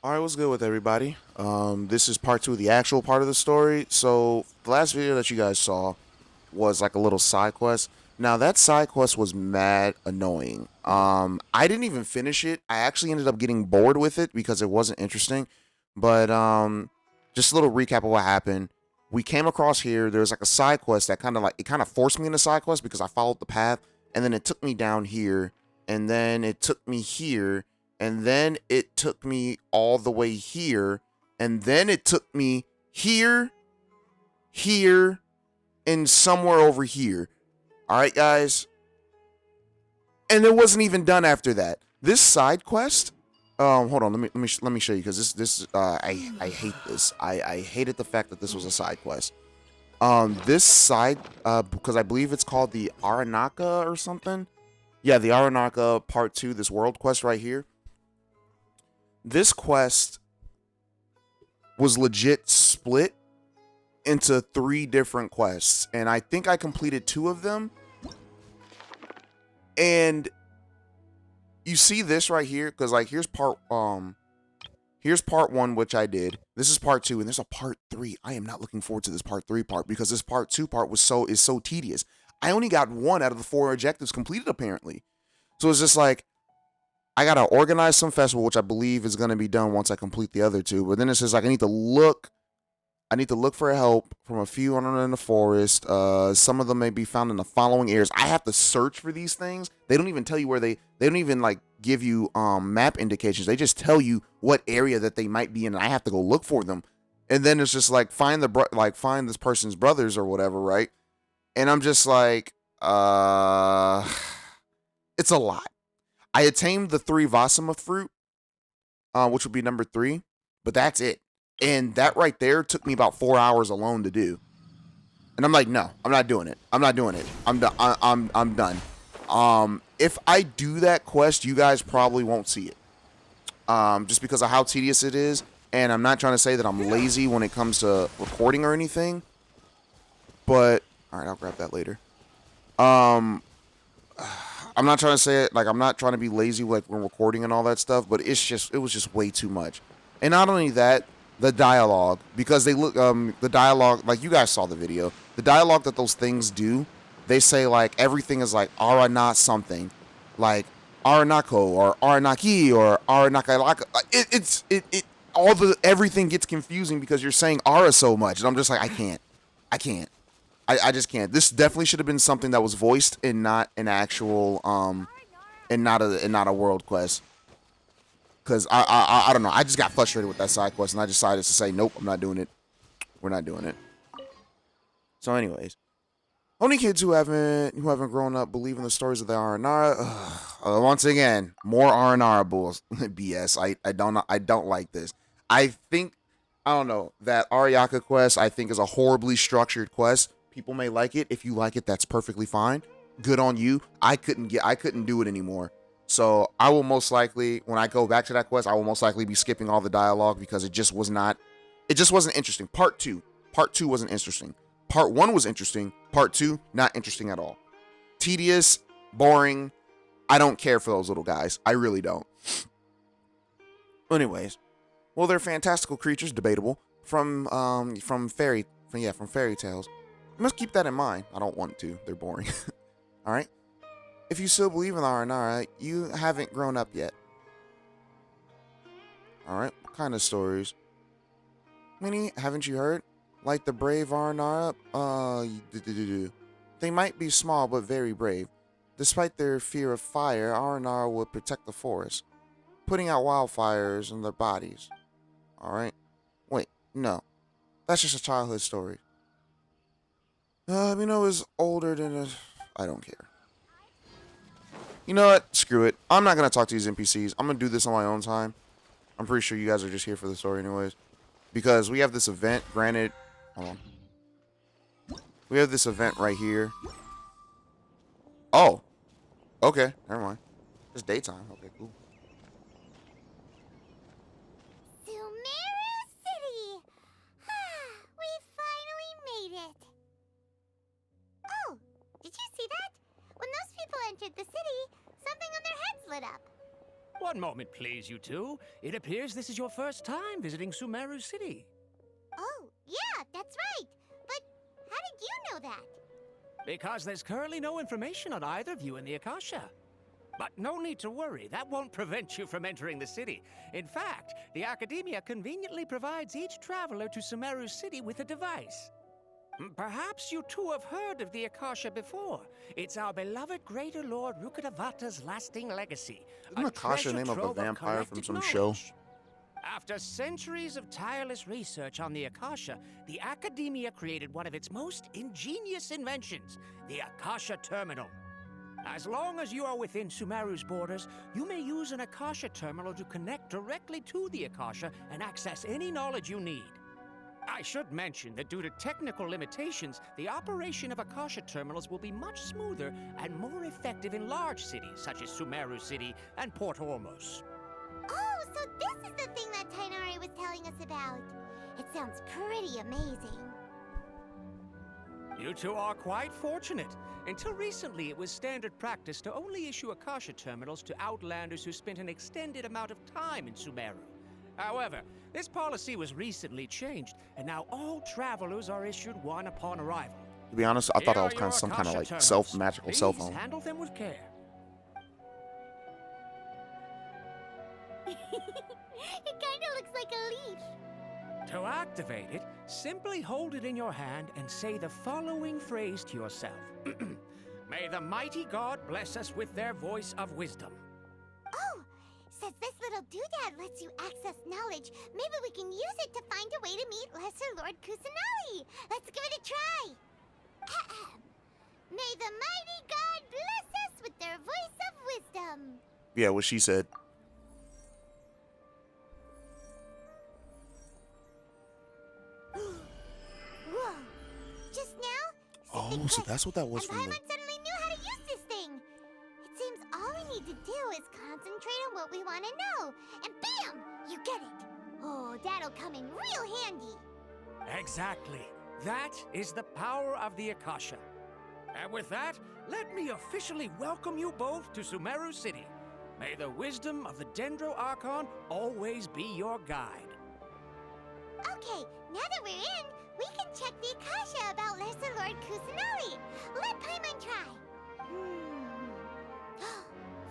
All right, what's good with everybody? This is part two of the actual part of the story. So the last video that you guys saw was like a little side quest. Now that side quest was mad annoying. I didn't even finish it. I actually ended up getting bored with it because it wasn't interesting. But just a little recap of what happened. We came across here. There was like a side quest that kind of forced me into side quest because I followed the path, and then it took me down here, and then it took me here, and then it took me all the way here, and then it took me here, here, and somewhere over here. All right, guys, and it wasn't even done after that. This side quest. Hold on. Let me show you because I hate this. I hated the fact that this was a side quest. This side because I believe it's called the Aranaka or something. Yeah, the Aranaka Part Two. This world quest right here. This quest was legit split into three different quests, and I think I completed two of them. And you see this right here, because like here's part one, which I did. This is part two, and there's a part three. I am not looking forward to this part three part because this part two part is so tedious. I only got one out of the four objectives completed apparently. So it's just like I gotta organize some festival, which I believe is gonna be done once I complete the other two. But then it says like I need to look for help from a few in the forest. Some of them may be found in the following areas. I have to search for these things. They don't even tell you where they don't even like give you map indications. They just tell you what area that they might be in, and I have to go look for them. And then it's just like find this person's brothers or whatever, right? And I'm just like, it's a lot. I attained the three Vasima fruit, which would be number three, but that's it. And that right there took me about 4 hours alone to do. And I'm like, no, I'm not doing it. I'm not doing it. I'm done. I'm done. If I do that quest, you guys probably won't see it. Just because of how tedious it is. And I'm not trying to say that I'm lazy when it comes to recording or anything. But all right, I'll grab that later. Um, I'm not trying to say it like I'm not trying to be lazy like when recording and all that stuff, but it was just way too much. And not only that, the dialogue because they look the dialogue like you guys saw the video. The dialogue that those things do, they say like everything is like ara not something, like aranako or aranaki or aranakalaka. It all the everything gets confusing because you're saying ara so much, and I'm just like I can't. I just can't. This definitely should have been something that was voiced and not an actual and not a world quest. Cause I don't know. I just got frustrated with that side quest and I decided to say nope. I'm not doing it. We're not doing it. So, anyways, only kids who haven't grown up believe in the stories of the Aranara. Once again, more Aranara bulls. BS. I don't like this. I don't know that Ariaka quest. I think is a horribly structured quest. People may like it. If you like it, that's perfectly fine. Good on you. I couldn't do it anymore. So I will most likely, when I go back to that quest, I will most likely be skipping all the dialogue because it just wasn't interesting. Part two wasn't interesting. Part one was interesting. Part two, not interesting at all. Tedious, boring. I don't care for those little guys. I really don't. Anyways, well, they're fantastical creatures, debatable, from fairy tales. You must keep that in mind. I don't want to. They're boring. All right. If you still believe in Aranara, you haven't grown up yet. All right. What kind of stories? Minnie, haven't you heard? Like the brave Aranara? They might be small but very brave. Despite their fear of fire, Aranara would protect the forest, putting out wildfires in their bodies. All right. Wait, no. That's just a childhood story. It's older than a. I don't care. You know what? Screw it. I'm not gonna talk to these NPCs. I'm gonna do this on my own time. I'm pretty sure you guys are just here for the story, anyways. Because we have this event. Granted, hold on. We have this event right here. Oh, okay. Never mind. It's daytime. Okay, cool. Sumeru City! We finally made it! Oh, did you see that? When those people entered the city, something on their heads lit up. One moment, please, you two. It appears this is your first time visiting Sumeru City. Oh, yeah, that's right. But how did you know that? Because there's currently no information on either of you in the Akasha. But no need to worry, that won't prevent you from entering the city. In fact, the Academia conveniently provides each traveler to Sumeru City with a device. Perhaps you two have heard of the Akasha before. It's our beloved Greater Lord Rukkhadevata's lasting legacy. Isn't Akasha the name of a vampire from some show? After centuries of tireless research on the Akasha, the Academia created one of its most ingenious inventions, the Akasha Terminal. As long as you are within Sumeru's borders, you may use an Akasha Terminal to connect directly to the Akasha and access any knowledge you need. I should mention that due to technical limitations, the operation of Akasha Terminals will be much smoother and more effective in large cities such as Sumeru City and Port Ormos. Oh, so this is the thing that Tainari was telling us about. It sounds pretty amazing. You two are quite fortunate. Until recently, it was standard practice to only issue Akasha Terminals to Outlanders who spent an extended amount of time in Sumeru. However, this policy was recently changed, and now all travelers are issued one upon arrival. To be honest, I thought that Here was are kind of your some kind of Akasha like Terminals. magical Please cell phone. handle them with care. It kind of looks like a leash. To activate it, simply hold it in your hand and say the following phrase to yourself. May the mighty God bless us with their voice of wisdom. Oh, says this little doodad lets you access knowledge. Maybe we can use it to find a way to meet Lesser Lord Kusanali. Let's give it a try. Ahem. May the mighty God bless us with their voice of wisdom. Yeah, what she said. Whoa. Just now, Oh, something so clicked, that's what that was and from the... Paimon suddenly knew how to use this thing. It seems all we need to do is concentrate on what we want to know. And bam! You get it. Oh, that'll come in real handy. Exactly. That is the power of the Akasha. And with that, let me officially welcome you both to Sumeru City. May the wisdom of the Dendro Archon always be your guide. Okay, now that we're in, we can check the Akasha about Lesser Lord Kusanali. Let Paimon try.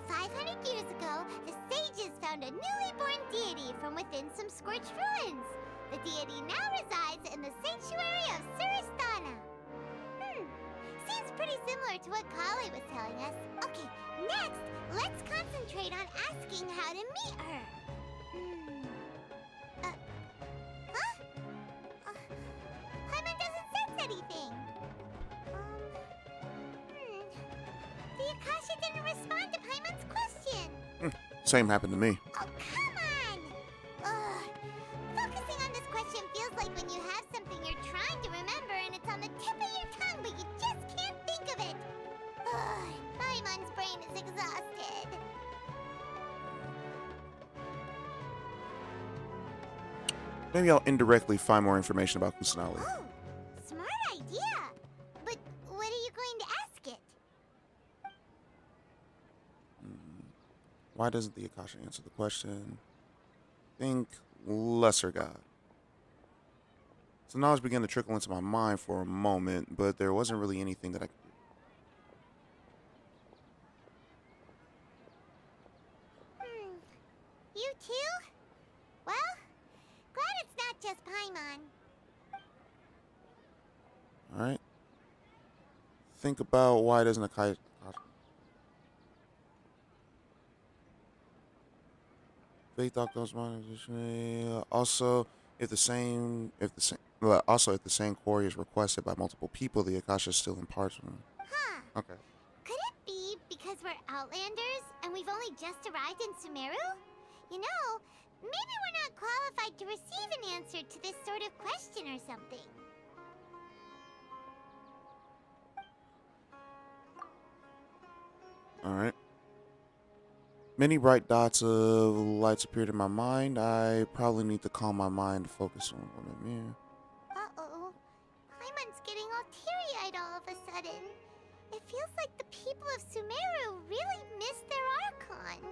500 years ago, the sages found a newly born deity from within some scorched ruins. The deity now resides in the sanctuary of Suristana. Seems pretty similar to what Kali was telling us. Okay, next, let's concentrate on asking how to meet her. Paimon doesn't sense anything. The Akasha didn't respond to Paimon's question. Same happened to me. Oh, come on! Ugh. Focusing on this question feels like when you have something you're trying to remember and it's on the tip of your tongue, but you just can't think of it. Ugh. Paimon's brain is exhausted. Maybe I'll indirectly find more information about Kusanali. Oh, smart idea. But what are you going to ask it? Why doesn't the Akasha answer the question? Think lesser god. So knowledge began to trickle into my mind for a moment, but there wasn't really anything that I could do. You too? Well, glad it's not just Paimon. Alright. Think about why doesn't Akasha... Faith Octo's mind. Also, if the same query is requested by multiple people, the Akasha still imparts one. Huh. Okay. Could it be because we're Outlanders and we've only just arrived in Sumeru? You know, maybe we're not qualified to receive an answer to this sort of question or something. Alright. Many bright dots of lights appeared in my mind. I probably need to calm my mind to focus on what I'm here. Uh-oh. Paimon's getting all teary-eyed all of a sudden. It feels like the people of Sumeru really miss their Archon.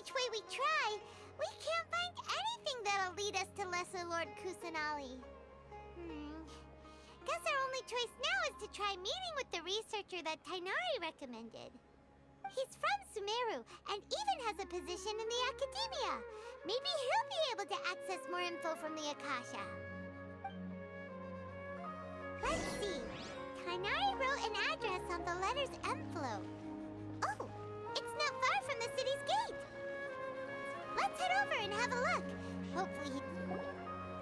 which way we try, we can't find anything that'll lead us to Lesser Lord Kusanali. Guess our only choice now is to try meeting with the researcher that Tainari recommended. He's from Sumeru and even has a position in the academia. Maybe he'll be able to access more info from the Akasha. Let's see. Tainari wrote an address on the letter's envelope. Oh, it's not far from the city's gate. Let's head over and have a look. Hopefully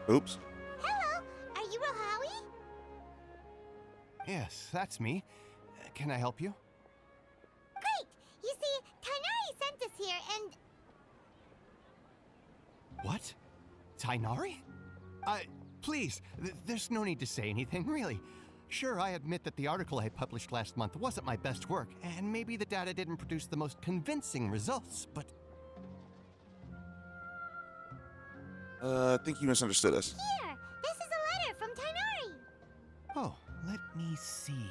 he... Oops. Hello, are you Rohawi? Yes, that's me. Can I help you? Great! You see, Tainari sent us here and... What? Tainari? Please, there's no need to say anything, really. Sure, I admit that the article I published last month wasn't my best work, and maybe the data didn't produce the most convincing results, but... I think you misunderstood us. Here! This is a letter from Tainari! Oh, let me see...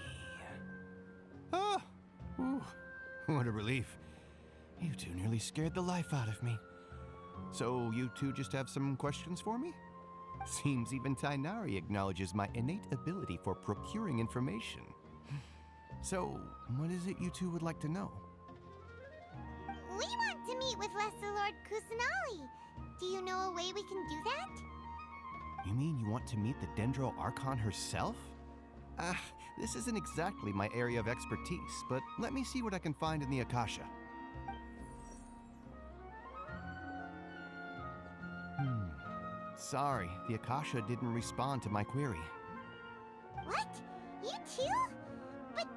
Oh! Ooh, what a relief. You two nearly scared the life out of me. So you two just have some questions for me? Seems even Tainari acknowledges my innate ability for procuring information. So, what is it you two would like to know? We want to meet with Lesser Lord Kusanali. Do you know a way we can do that? You mean you want to meet the Dendro Archon herself? This isn't exactly my area of expertise, but let me see what I can find in the Akasha. Sorry, the Akasha didn't respond to my query. What? You too? But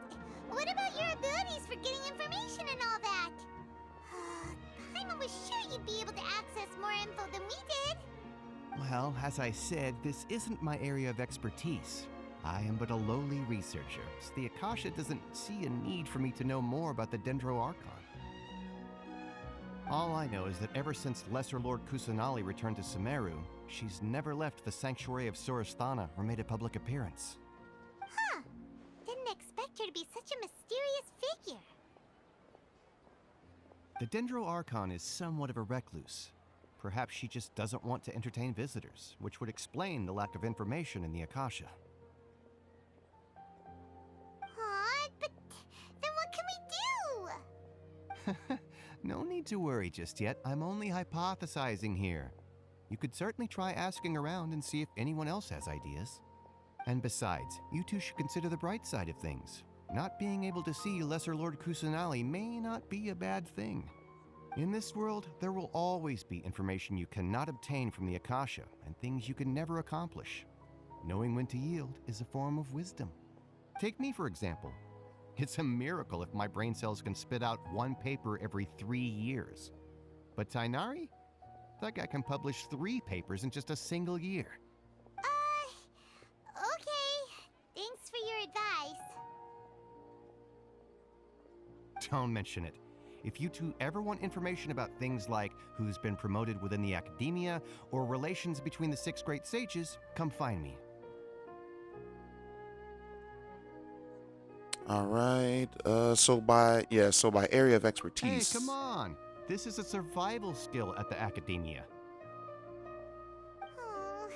what about your abilities for getting information and all that? Paimon was sure you'd be able to access more info than we did. Well, as I said, this isn't my area of expertise. I am but a lowly researcher, so the Akasha doesn't see a need for me to know more about the Dendro Archon. All I know is that ever since Lesser Lord Kusanali returned to Sumeru, she's never left the Sanctuary of Sorasthana or made a public appearance. Huh. Didn't expect her to be such a mysterious figure. The Dendro Archon is somewhat of a recluse. Perhaps she just doesn't want to entertain visitors, which would explain the lack of information in the Akasha. Aw, but then what can we do? No need to worry just yet. I'm only hypothesizing here. You could certainly try asking around and see if anyone else has ideas. And besides, you two should consider the bright side of things. Not being able to see Lesser Lord Kusanali may not be a bad thing. In this world, there will always be information you cannot obtain from the Akasha and things you can never accomplish. Knowing when to yield is a form of wisdom. Take me, for example. It's a miracle if my brain cells can spit out one paper every 3 years. But Tainari? That guy can publish 3 papers in just a single year. Okay. Thanks for your advice. Don't mention it. If you two ever want information about things like who's been promoted within the academia or relations between the 6 great sages, come find me. All right. So by area of expertise. Hey, come on. This is a survival skill at the academia. Oh,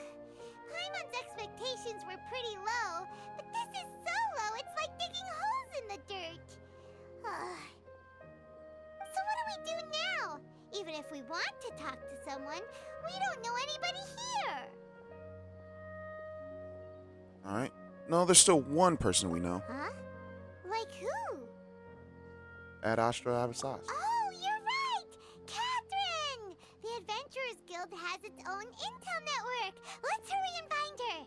Paimon's expectations were pretty low, but this is so low it's like digging holes in the dirt. So what do we do now? Even if we want to talk to someone, we don't know anybody here. All right. No, there's still one person we know. Huh? Like who? Ad Astra Abyssas. Oh, you're right! Catherine! The Adventurers Guild has its own intel network. Let's hurry and find her.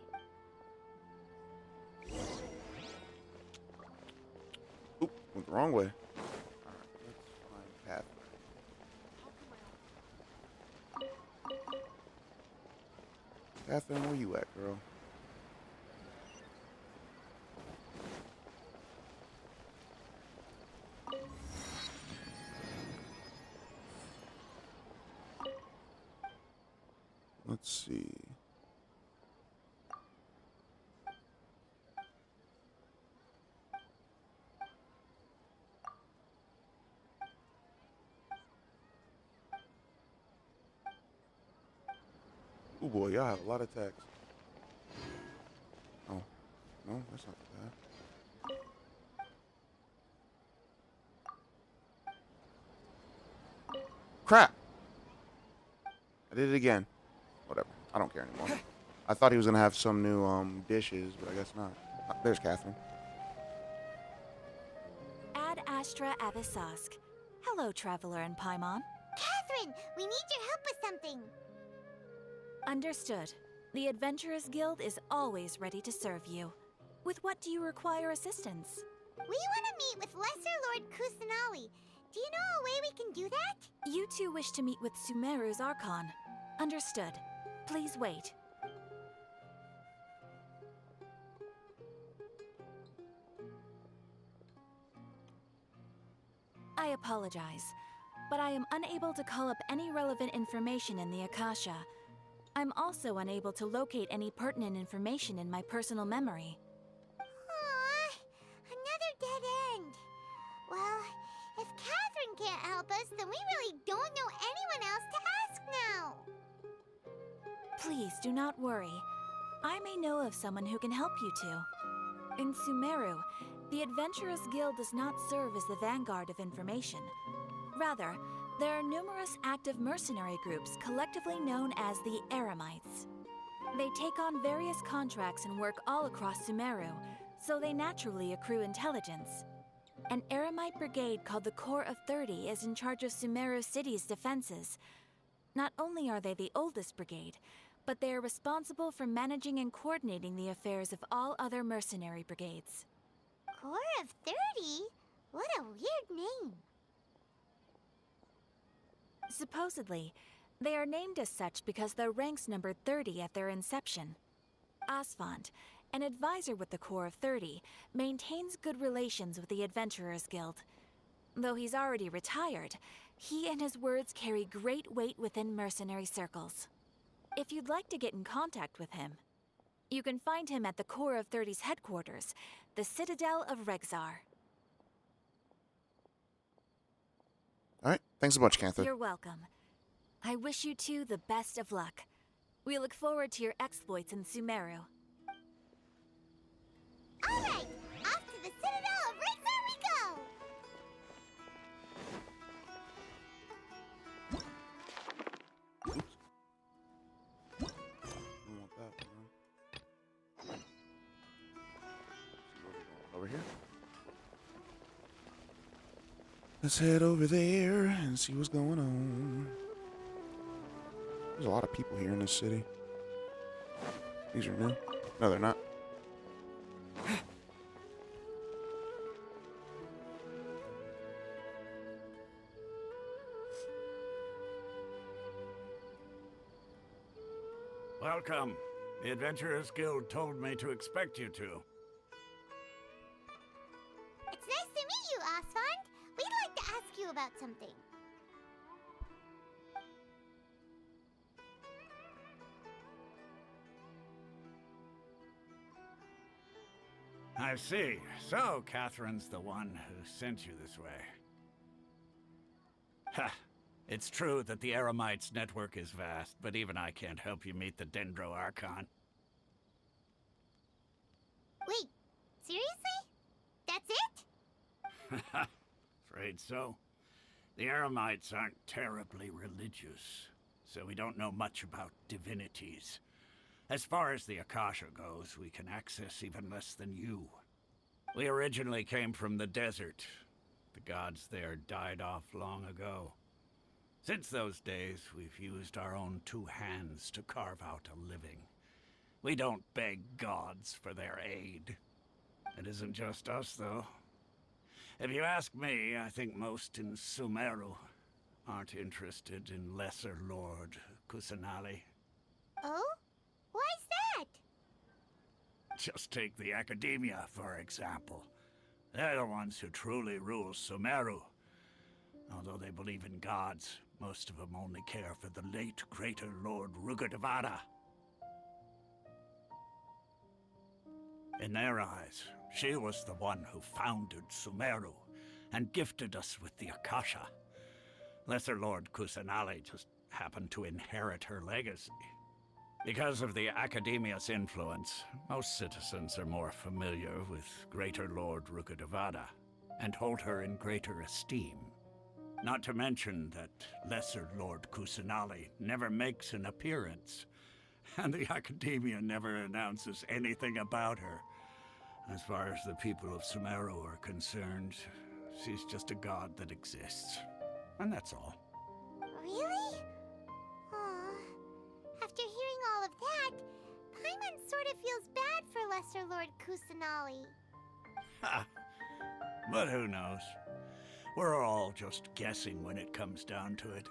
Oop, went the wrong way. All right, let's find Catherine. Catherine, where you at, girl? Let's see. Oh boy, y'all have a lot of text. Oh, no, that's not too bad. Crap! I did it again. Whatever. I don't care anymore. I thought he was gonna have some new dishes, but I guess not. There's Catherine. Ad Astra Abyssosque. Hello, traveler in Paimon. Catherine, we need your help with something. Understood. The Adventurers Guild is always ready to serve you. With what do you require assistance? We want to meet with Lesser Lord Kusanali. Do you know a way we can do that? You two wish to meet with Sumeru's Archon. Understood. Please wait. I apologize, but I am unable to call up any relevant information in the Akasha. I'm also unable to locate any pertinent information in my personal memory. Aww, another dead end. Well, if Catherine can't help us, then we really don't know anyone else to ask now. Please do not worry. I may know of someone who can help you two. In Sumeru, the Adventurers Guild does not serve as the vanguard of information. Rather, there are numerous active mercenary groups collectively known as the Eremites. They take on various contracts and work all across Sumeru, so they naturally accrue intelligence. An Eremite brigade called the Corps of 30 is in charge of Sumeru City's defenses. Not only are they the oldest brigade, but they are responsible for managing and coordinating the affairs of all other mercenary brigades. Corps of 30? What a weird name. Supposedly, they are named as such because their ranks numbered 30 at their inception. Asfand, an advisor with the Corps of 30, maintains good relations with the Adventurers Guild. Though he's already retired, he and his words carry great weight within mercenary circles. If you'd like to get in contact with him, you can find him at the Corps of 30's headquarters, the Citadel of Rexar. All right. Thanks a bunch, Catherine. You're welcome. I wish you two the best of luck. We look forward to your exploits in Sumeru. All right, off to the Citadel of Rexar we go. I want that one. Over here. Let's head over there and see what's going on. There's a lot of people here in this city. These are new. No, they're not. Welcome. The Adventurers Guild told me to expect you two. It's nice to meet you, Asfand. We'd like to ask you about something. I see. So, Catherine's the one who sent you this way. Ha! It's true that the Eremites' network is vast, but even I can't help you meet the Dendro Archon. Wait, seriously? That's it? Afraid so. The Eremites aren't terribly religious, so we don't know much about divinities. As far as the Akasha goes, we can access even less than you. We originally came from the desert. The gods there died off long ago. Since those days, we've used our own two hands to carve out a living. We don't beg gods for their aid. It isn't just us, though. If you ask me, I think most in Sumeru aren't interested in Lesser Lord Kusanali. Oh? Why's that? Just take the Academia, for example. They're the ones who truly rule Sumeru. Although they believe in gods, most of them only care for the late Greater Lord Rugadavada. In their eyes, she was the one who founded Sumeru and gifted us with the Akasha. Lesser Lord Kusanali just happened to inherit her legacy. Because of the Academia's influence, most citizens are more familiar with Greater Lord Rukkhadevada and hold her in greater esteem. Not to mention that Lesser Lord Kusanali never makes an appearance, and the Academia never announces anything about her. As far as the people of Sumeru are concerned, she's just a god that exists. And that's all. Really? Aw. After hearing all of that, Paimon sort of feels bad for Lesser Lord Kusanali. Ha! But who knows? We're all just guessing when it comes down to it.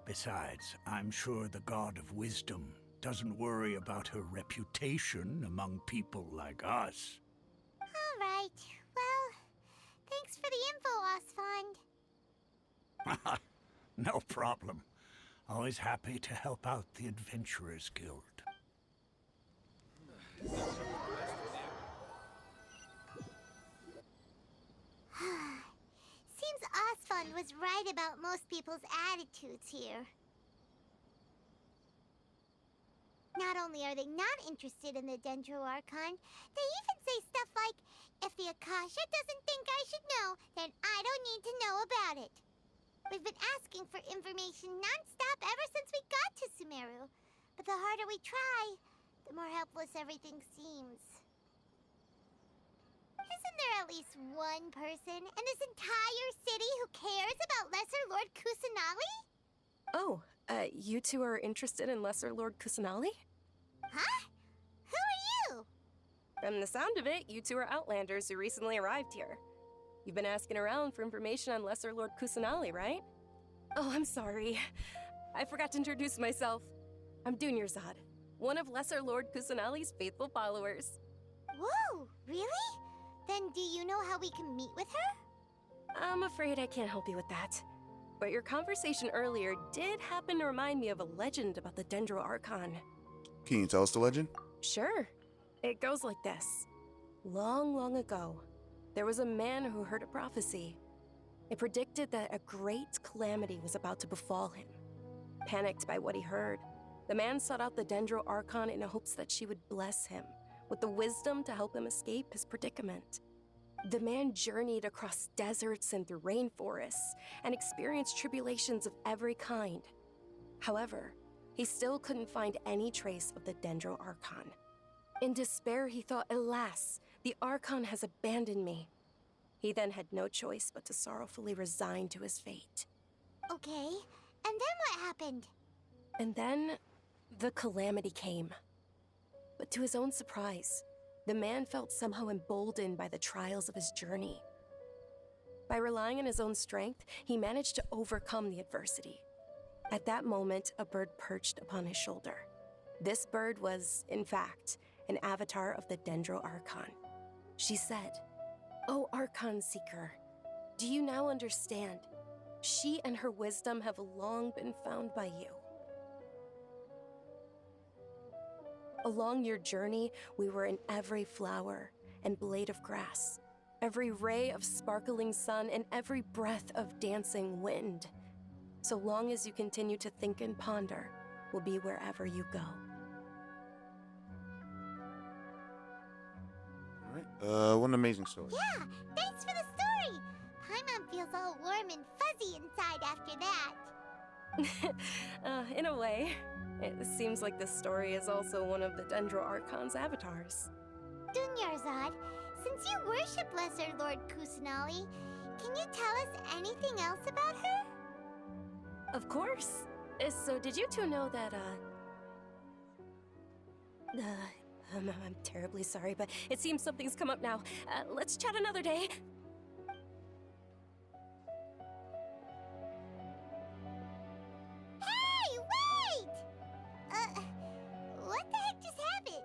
Besides, I'm sure the God of Wisdom doesn't worry about her reputation among people like us. All right. Well, thanks for the info, Osfond. No problem. Always happy to help out the Adventurers Guild. Seems Osfond was right about most people's attitudes here. Not only are they not interested in the Dendro Archon, they even say stuff like, if the Akasha doesn't think I should know, then I don't need to know about it. We've been asking for information non-stop ever since we got to Sumeru. But the harder we try, the more helpless everything seems. Isn't there at least one person in this entire city who cares about Lesser Lord Kusanali? Oh, you two are interested in Lesser Lord Kusanali? Huh? Who are you? From the sound of it, you two are Outlanders who recently arrived here. You've been asking around for information on Lesser Lord Kusanali, right? Oh, I'm sorry. I forgot to introduce myself. I'm Dunyarzad, one of Lesser Lord Kusanali's faithful followers. Whoa, really? Then do you know how we can meet with her? I'm afraid I can't help you with that. But your conversation earlier did happen to remind me of a legend about the Dendro Archon. Can you tell us the legend? Sure. It goes like this. Long, long ago, there was a man who heard a prophecy. It predicted that a great calamity was about to befall him. Panicked by what he heard, the man sought out the Dendro Archon in hopes that she would bless him with the wisdom to help him escape his predicament. The man journeyed across deserts and through rainforests and experienced tribulations of every kind. However, he still couldn't find any trace of the Dendro Archon. In despair, he thought, alas, the Archon has abandoned me. He then had no choice but to sorrowfully resign to his fate. Okay, and then what happened? And then, the calamity came. But to his own surprise, the man felt somehow emboldened by the trials of his journey. By relying on his own strength, he managed to overcome the adversity. At that moment, a bird perched upon his shoulder. This bird was, in fact, an avatar of the Dendro Archon. She said, "O Archon Seeker, do you now understand? She and her wisdom have long been found by you. Along your journey, we were in every flower and blade of grass, every ray of sparkling sun, and every breath of dancing wind. So long as you continue to think and ponder, we'll be wherever you go." All right. What an amazing story. Yeah, thanks for the story. Paimon feels all warm and fuzzy inside after that. In a way. It seems like this story is also one of the Dendro Archon's avatars. Dunyarzad, since you worship Lesser Lord Kusanali, can you tell us anything else about her? Of course. So did you two know that, I'm terribly sorry, but it seems something's come up now. Let's chat another day. Hey, wait! What the heck just happened?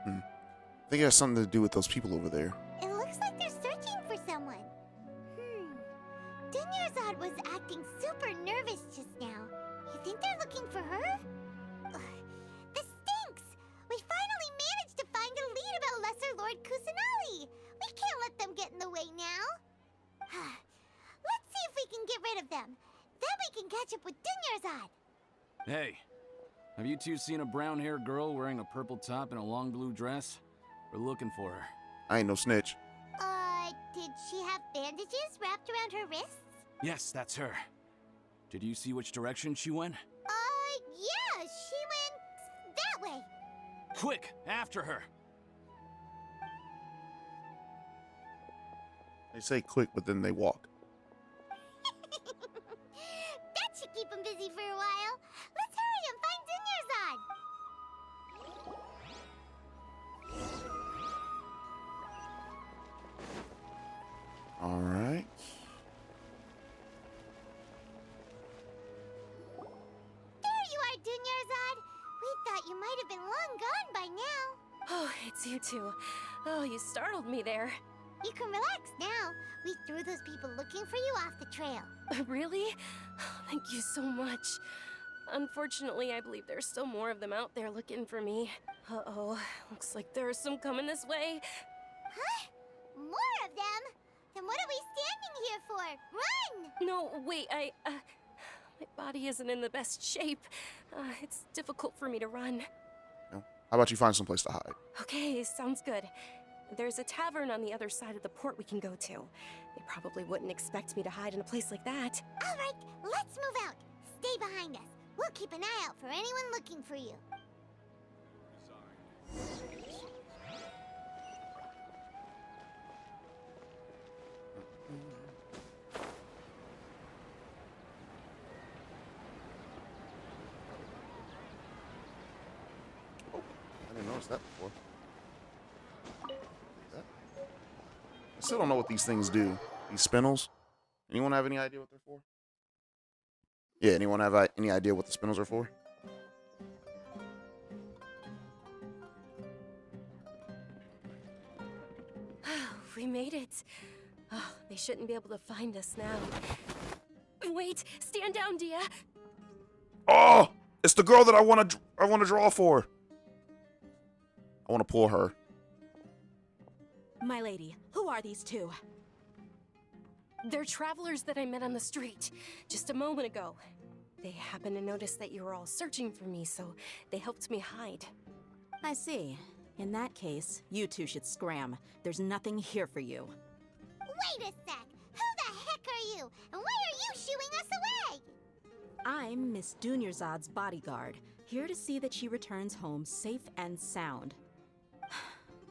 I think it has something to do with those people over there. It looks like they're searching for someone. Dunyarzad was acting super nervous just now. You think they're looking for her? Ugh, this stinks! We finally managed to find a lead about Lesser Lord Kusanali! We can't let them get in the way now! Let's see if we can get rid of them. Then we can catch up with Dunyarzad! Hey, have you two seen a brown-haired girl wearing a purple top and a long blue dress? We're looking for her. I ain't no snitch. Did she have bandages wrapped around her wrists? Yes, that's her. Did you see which direction she went? Yeah, she went that way. Quick, after her! They say quick, but then they walk. That should keep him busy for a while. Let's hurry and find Dunyarzad. All right. There you are, Dunyarzad. We thought you might have been long gone by now. Oh, it's you two. Oh, you startled me there. You can relax now. We threw those people looking for you off the trail. Really? Thank you so much. Unfortunately, I believe there's still more of them out there looking for me. Uh-oh, looks like there's some coming this way. Huh? More of them? Then what are we standing here for? Run! No, wait, my body isn't in the best shape. It's difficult for me to run. No. How about you find someplace to hide? Okay, sounds good. There's a tavern on the other side of the port we can go to. They probably wouldn't expect me to hide in a place like that. All right, let's move out. Stay behind us. We'll keep an eye out for anyone looking for you. I didn't notice that before. I still don't know what these things do. These spindles. Anyone have any idea what they're for? Yeah, anyone have any idea what the spindles are for? We made it. Oh, they shouldn't be able to find us now. Wait, stand down, Dia. Oh, it's the girl that I want to draw for. I want to pull her. My lady, who are these two? They're travelers that I met on the street just a moment ago. They happened to notice that you were all searching for me, so they helped me hide. I see. In that case, you two should scram. There's nothing here for you. Wait a sec. Who the heck are you? And why are you shooing us away? I'm Miss Dunyarzad's bodyguard, here to see that she returns home safe and sound.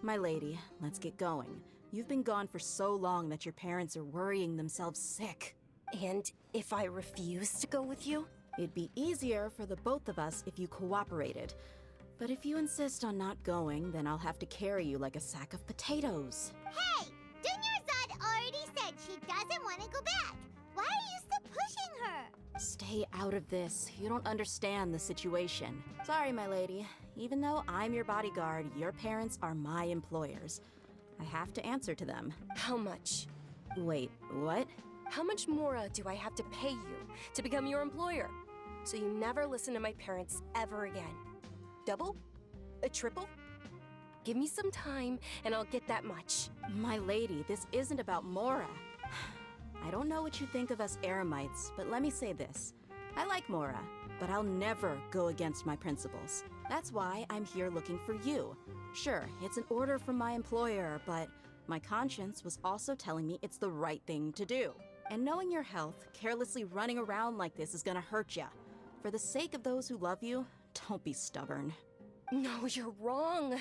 My lady, let's get going. You've been gone for so long that your parents are worrying themselves sick. And if I refuse to go with you? It'd be easier for the both of us if you cooperated. But if you insist on not going, then I'll have to carry you like a sack of potatoes. Hey! Dunyarzad already said she doesn't want to go back. Why are you still pushing her? Stay out of this. You don't understand the situation. Sorry, my lady. Even though I'm your bodyguard, your parents are my employers. I have to answer to them. How much? Wait, what? How much more do I have to pay you to become your employer? So you never listen to my parents ever again. Double? A triple? Give me some time and I'll get that much. My lady, this isn't about Mora. I don't know what you think of us Eremites, but let me say this. I like Mora, but I'll never go against my principles. That's why I'm here looking for you. Sure, it's an order from my employer, but my conscience was also telling me it's the right thing to do. And knowing your health, carelessly running around like this is gonna hurt ya. For the sake of those who love you, don't be stubborn. No, you're wrong.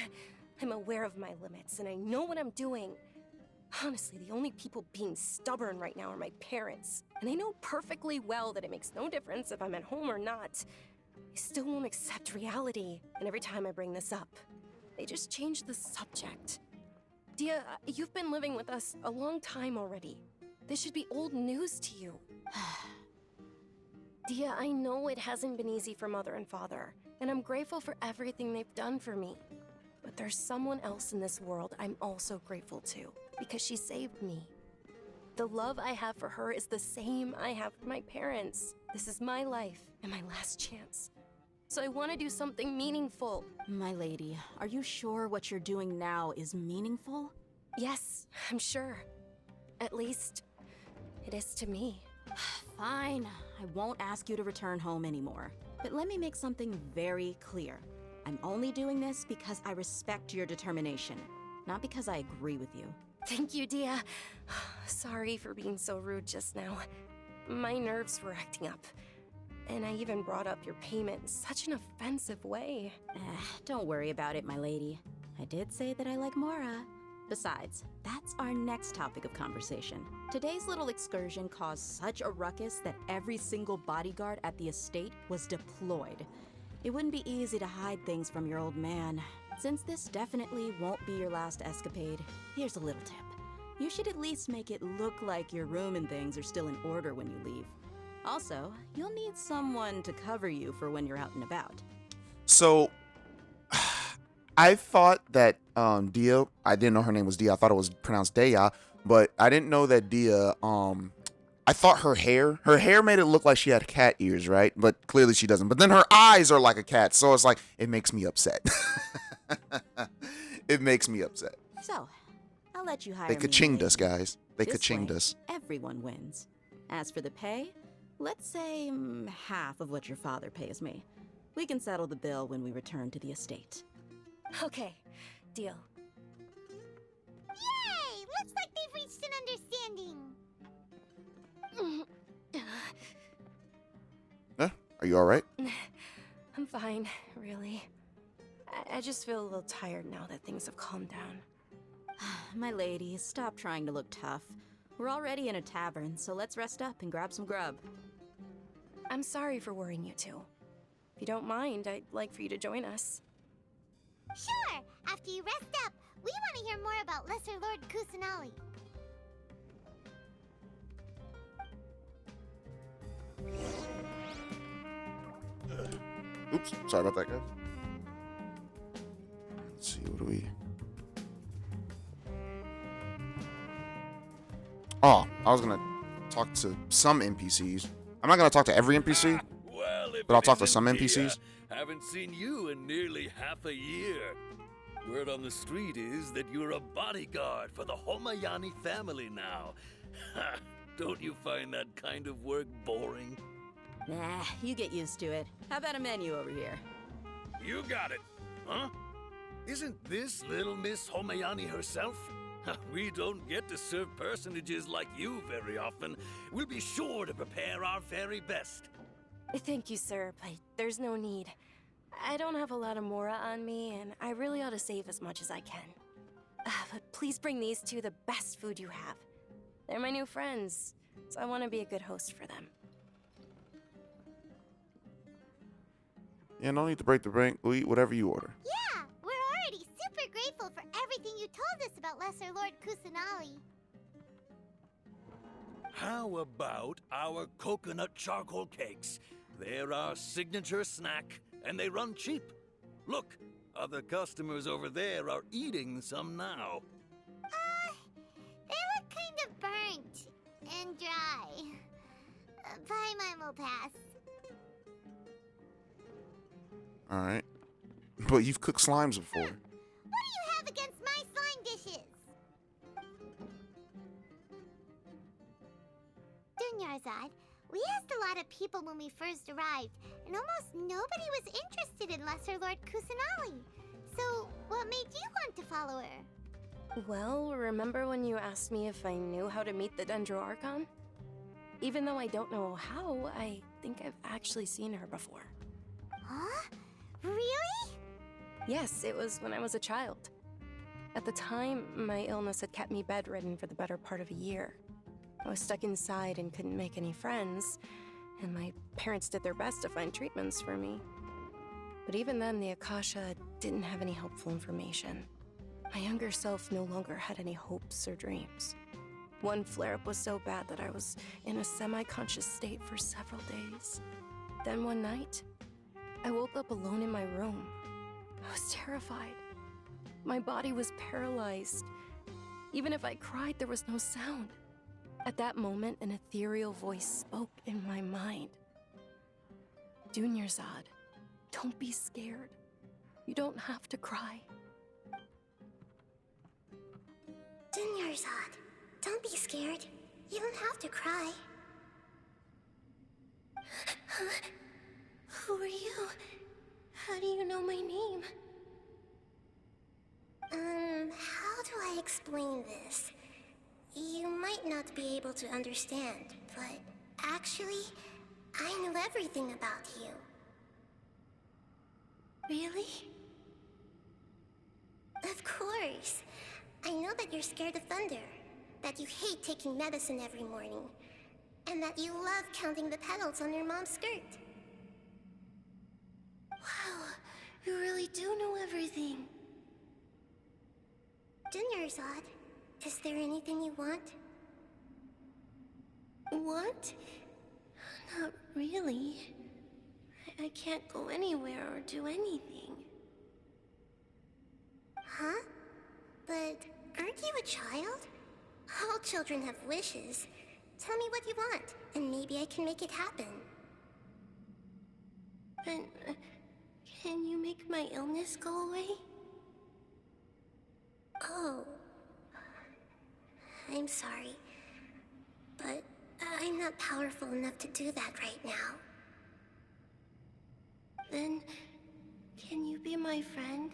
I'm aware of my limits and I know what I'm doing. Honestly, the only people being stubborn right now are my parents. And they know perfectly well that it makes no difference if I'm at home or not. They still won't accept reality. And every time I bring this up, they just change the subject. Dia, you've been living with us a long time already. This should be old news to you. Dia, I know it hasn't been easy for Mother and Father, and I'm grateful for everything they've done for me. But there's someone else in this world I'm also grateful to, because she saved me. The love I have for her is the same I have for my parents. This is my life and my last chance. So I want to do something meaningful. My lady, are you sure what you're doing now is meaningful? Yes, I'm sure. At least, it is to me. Fine. I won't ask you to return home anymore. But let me make something very clear. I'm only doing this because I respect your determination, not because I agree with you. Thank you, Dia. Sorry for being so rude just now. My nerves were acting up. And I even brought up your payment in such an offensive way. Don't worry about it, my lady. I did say that I like Mora. Besides, that's our next topic of conversation. Today's little excursion caused such a ruckus that every single bodyguard at the estate was deployed. It wouldn't be easy to hide things from your old man. Since this definitely won't be your last escapade, here's a little tip. You should at least make it look like your room and things are still in order when you leave. Also, you'll need someone to cover you for when you're out and about. So, I thought that Dia, I didn't know her name was Dia. I thought it was pronounced Dea, but I didn't know that Dia, I thought her hair made it look like she had cat ears, right? But clearly she doesn't. But then her eyes are like a cat, so it's like, it makes me upset. It makes me upset. So, I'll let you hire They me, ka-chinged lady. us, guys. They This ka-chinged way, us. Everyone wins. As for the pay, let's say half of what your father pays me. We can settle the bill when we return to the estate. Okay, deal. Yay! Looks like they've reached an understanding. Are you alright? I'm fine, really. I just feel a little tired now that things have calmed down. My lady, stop trying to look tough. We're already in a tavern, so let's rest up and grab some grub. I'm sorry for worrying you two. If you don't mind, I'd like for you to join us. Sure! After you rest up, we want to hear more about Lesser Lord Kusanali. Oops, sorry about that, guys. Let's see, what do we... Oh, I was gonna talk to some NPCs. I'm not gonna talk to every NPC, Well, if but I'll it talk to isn't some Dia, NPCs. Haven't seen you in nearly half a year. Word on the street is that you're a bodyguard for the Homayani family now. Don't you find that kind of work boring? Nah, you get used to it. How about a menu over here? You got it, huh? Isn't this little Miss Homayani herself? We don't get to serve personages like you very often. We'll be sure to prepare our very best. Thank you, sir, but there's no need. I don't have a lot of Mora on me, and I really ought to save as much as I can. But please bring these two the best food you have. They're my new friends, so I want to be a good host for them. Yeah, no need to break the bank. We'll eat whatever you order. Yeah, we're already super grateful for everything you told us about Lesser Lord Kusanali. How about our coconut charcoal cakes? They're our signature snack, and they run cheap. Look, other customers over there are eating some now. They look kind of burnt and dry. Buy mine will pass. Alright. But you've cooked slimes before. What do you have against my slime dishes? Dunyarzad, we asked a lot of people when we first arrived, and almost nobody was interested in Lesser Lord Kusanali. So, what made you want to follow her? Well, remember when you asked me if I knew how to meet the Dendro Archon? Even though I don't know how, I think I've actually seen her before. Huh? Really? Yes, it was when I was a child. At the time, my illness had kept me bedridden for the better part of a year. I was stuck inside and couldn't make any friends, and my parents did their best to find treatments for me. But even then, the Akasha didn't have any helpful information. My younger self no longer had any hopes or dreams. One flare-up was so bad that I was in a semi-conscious state for several days. Then one night, I woke up alone in my room. I was terrified. My body was paralyzed. Even if I cried, there was no sound. At that moment, an ethereal voice spoke in my mind. Dunyarzad, don't be scared. You don't have to cry. Dunyarzad, don't be scared. You don't have to cry. Who are you? How do you know my name? How do I explain this? You might not be able to understand, but actually, I know everything about you. Really? Of course. I know that you're scared of thunder, that you hate taking medicine every morning, and that you love counting the petals on your mom's skirt. Wow, you really do know everything. Dunyarzad, is there anything you want? What? Not really. I can't go anywhere or do anything. Huh? But aren't you a child? All children have wishes. Tell me what you want, and maybe I can make it happen. But can you make my illness go away? Oh. I'm sorry. But I'm not powerful enough to do that right now. Then, can you be my friend?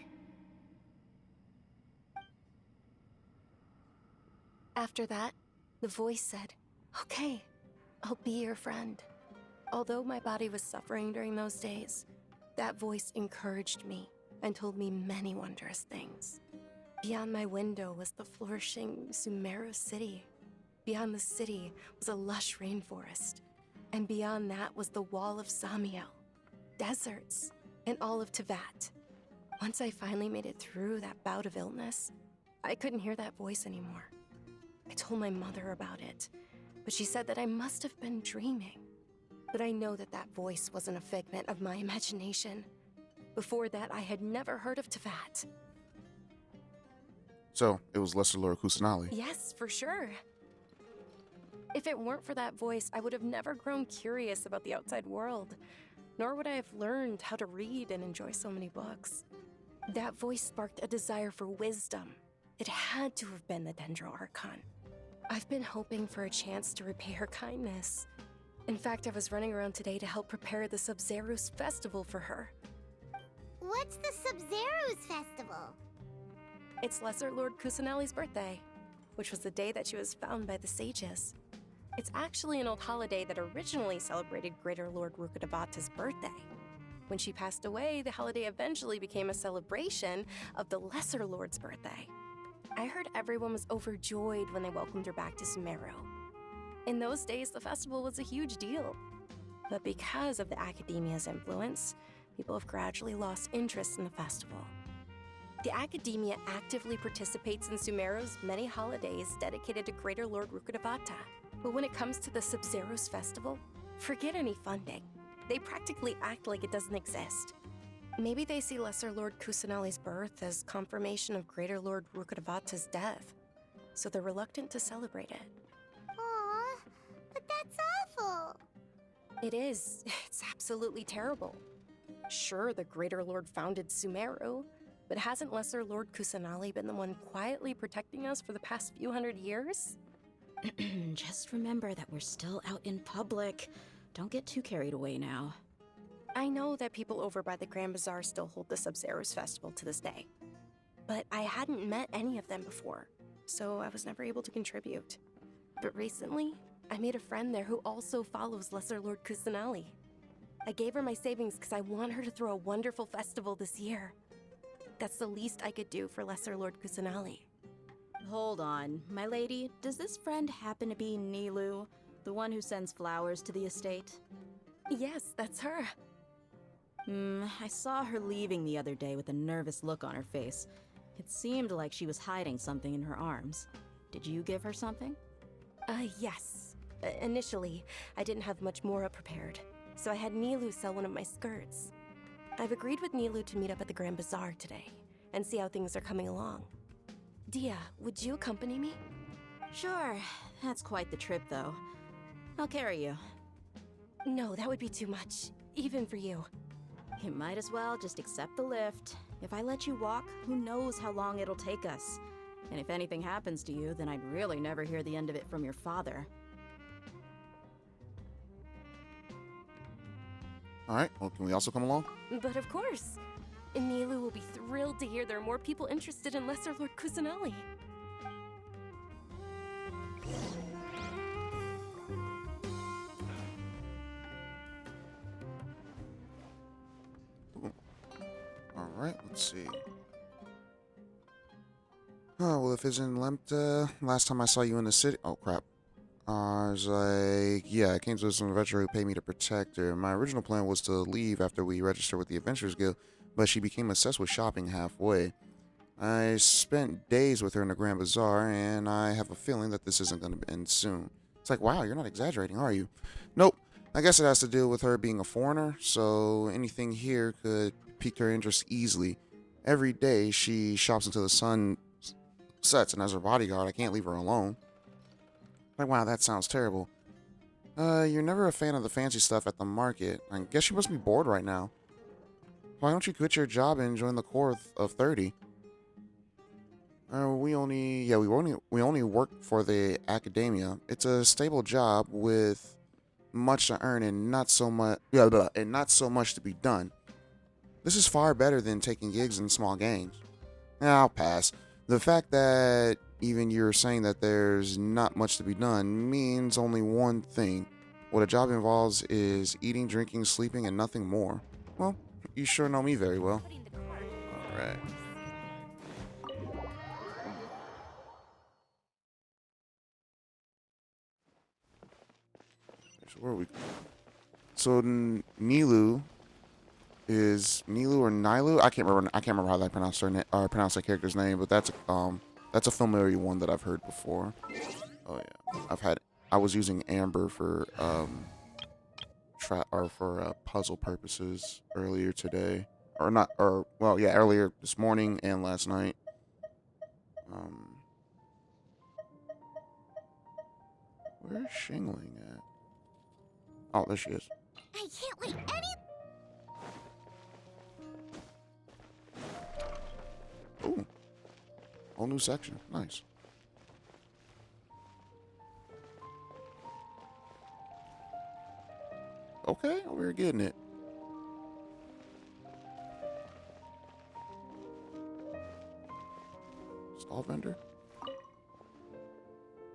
After that, the voice said, "Okay, I'll be your friend." Although my body was suffering during those days, that voice encouraged me and told me many wondrous things. Beyond my window was the flourishing Sumeru city. Beyond the city was a lush rainforest. And beyond that was the wall of Samiel, deserts, and all of Tevat. Once I finally made it through that bout of illness, I couldn't hear that voice anymore. I told my mother about it, but she said that I must have been dreaming. But I know that that voice wasn't a figment of my imagination. Before that, I had never heard of Tevat. So, it was Lesser Lord Kusanali. Yes, for sure. If it weren't for that voice, I would have never grown curious about the outside world, nor would I have learned how to read and enjoy so many books. That voice sparked a desire for wisdom. It had to have been the Dendro Archon. I've been hoping for a chance to repay her kindness. In fact, I was running around today to help prepare the Subzeros Festival for her. What's the Subzeros Festival? It's Lesser Lord Kusanali's birthday, which was the day that she was found by the sages. It's actually an old holiday that originally celebrated Greater Lord Rukkhadevata's birthday. When she passed away, the holiday eventually became a celebration of the Lesser Lord's birthday. I heard everyone was overjoyed when they welcomed her back to Sumeru. In those days, the festival was a huge deal. But because of the Academia's influence, people have gradually lost interest in the festival. The Academia actively participates in Sumeru's many holidays dedicated to Greater Lord Rukkhadevata. But when it comes to the Subzeros Festival, forget any funding. They practically act like it doesn't exist. Maybe they see Lesser Lord Kusanali's birth as confirmation of Greater Lord Rukkhadevata's death, so they're reluctant to celebrate it. Aw, but that's awful. It is. It's absolutely terrible. Sure, the Greater Lord founded Sumeru, but hasn't Lesser Lord Kusanali been the one quietly protecting us for the past few hundred years? Just remember that we're still out in public. Don't get too carried away now. I know that people over by the Grand Bazaar still hold the Subzeros Festival to this day, but I hadn't met any of them before, so I was never able to contribute. But recently, I made a friend there who also follows Lesser Lord Kusanali. I gave her my savings because I want her to throw a wonderful festival this year. That's the least I could do for Lesser Lord Kusanali. Hold on, my lady. Does this friend happen to be Nilu, the one who sends flowers to the estate? Yes, that's her. I saw her leaving the other day with a nervous look on her face. It seemed like she was hiding something in her arms. Did you give her something? Yes. Initially, I didn't have much Mora prepared, so I had Nilu sell one of my skirts. I've agreed with Nilu to meet up at the Grand Bazaar today, and see how things are coming along. Dia, would you accompany me? Sure. That's quite the trip, though. I'll carry you. No, that would be too much, even for you. You might as well just accept the lift. If I let you walk, who knows how long it'll take us. And if anything happens to you, then I'd really never hear the end of it from your father. All right. Well, can we also come along? But of course. Nilu will be thrilled to hear there are more people interested in Lesser Lord Kusanali. All right. Let's see. Oh, well, if it's in Lemta, last time I saw you in the city. Oh, crap. I was like, yeah, I came to some adventurer who paid me to protect her. My original plan was to leave after we registered with the Adventurers Guild, but she became obsessed with shopping halfway. I spent days with her in the Grand Bazaar, and I have a feeling that this isn't going to end soon. It's like, wow, you're not exaggerating, are you? Nope. I guess it has to do with her being a foreigner, so anything here could pique her interest easily. Every day, she shops until the sun sets, and as her bodyguard, I can't leave her alone. Like, wow, that sounds terrible. You're never a fan of the fancy stuff at the market. I guess you must be bored right now. Why don't you quit your job and join the Corps of 30? We only work for the academia. It's a stable job with much to earn and not so much to be done. This is far better than taking gigs in small gangs. I'll pass. The fact that even you're saying that there's not much to be done means only one thing. What a job involves is eating, drinking, sleeping, and nothing more. Well, you sure know me very well. Alright. So where are we? So Nilu or Nilu? I can't remember how they pronounce her pronounce that character's name, but that's a familiar one that I've heard before. Oh yeah, I was using Amber for puzzle purposes earlier today, earlier this morning and last night. Where's Shingling at? Oh, there she is. I can't wait any. Ooh, whole new section. Nice. Okay, we're getting it. Stall vendor.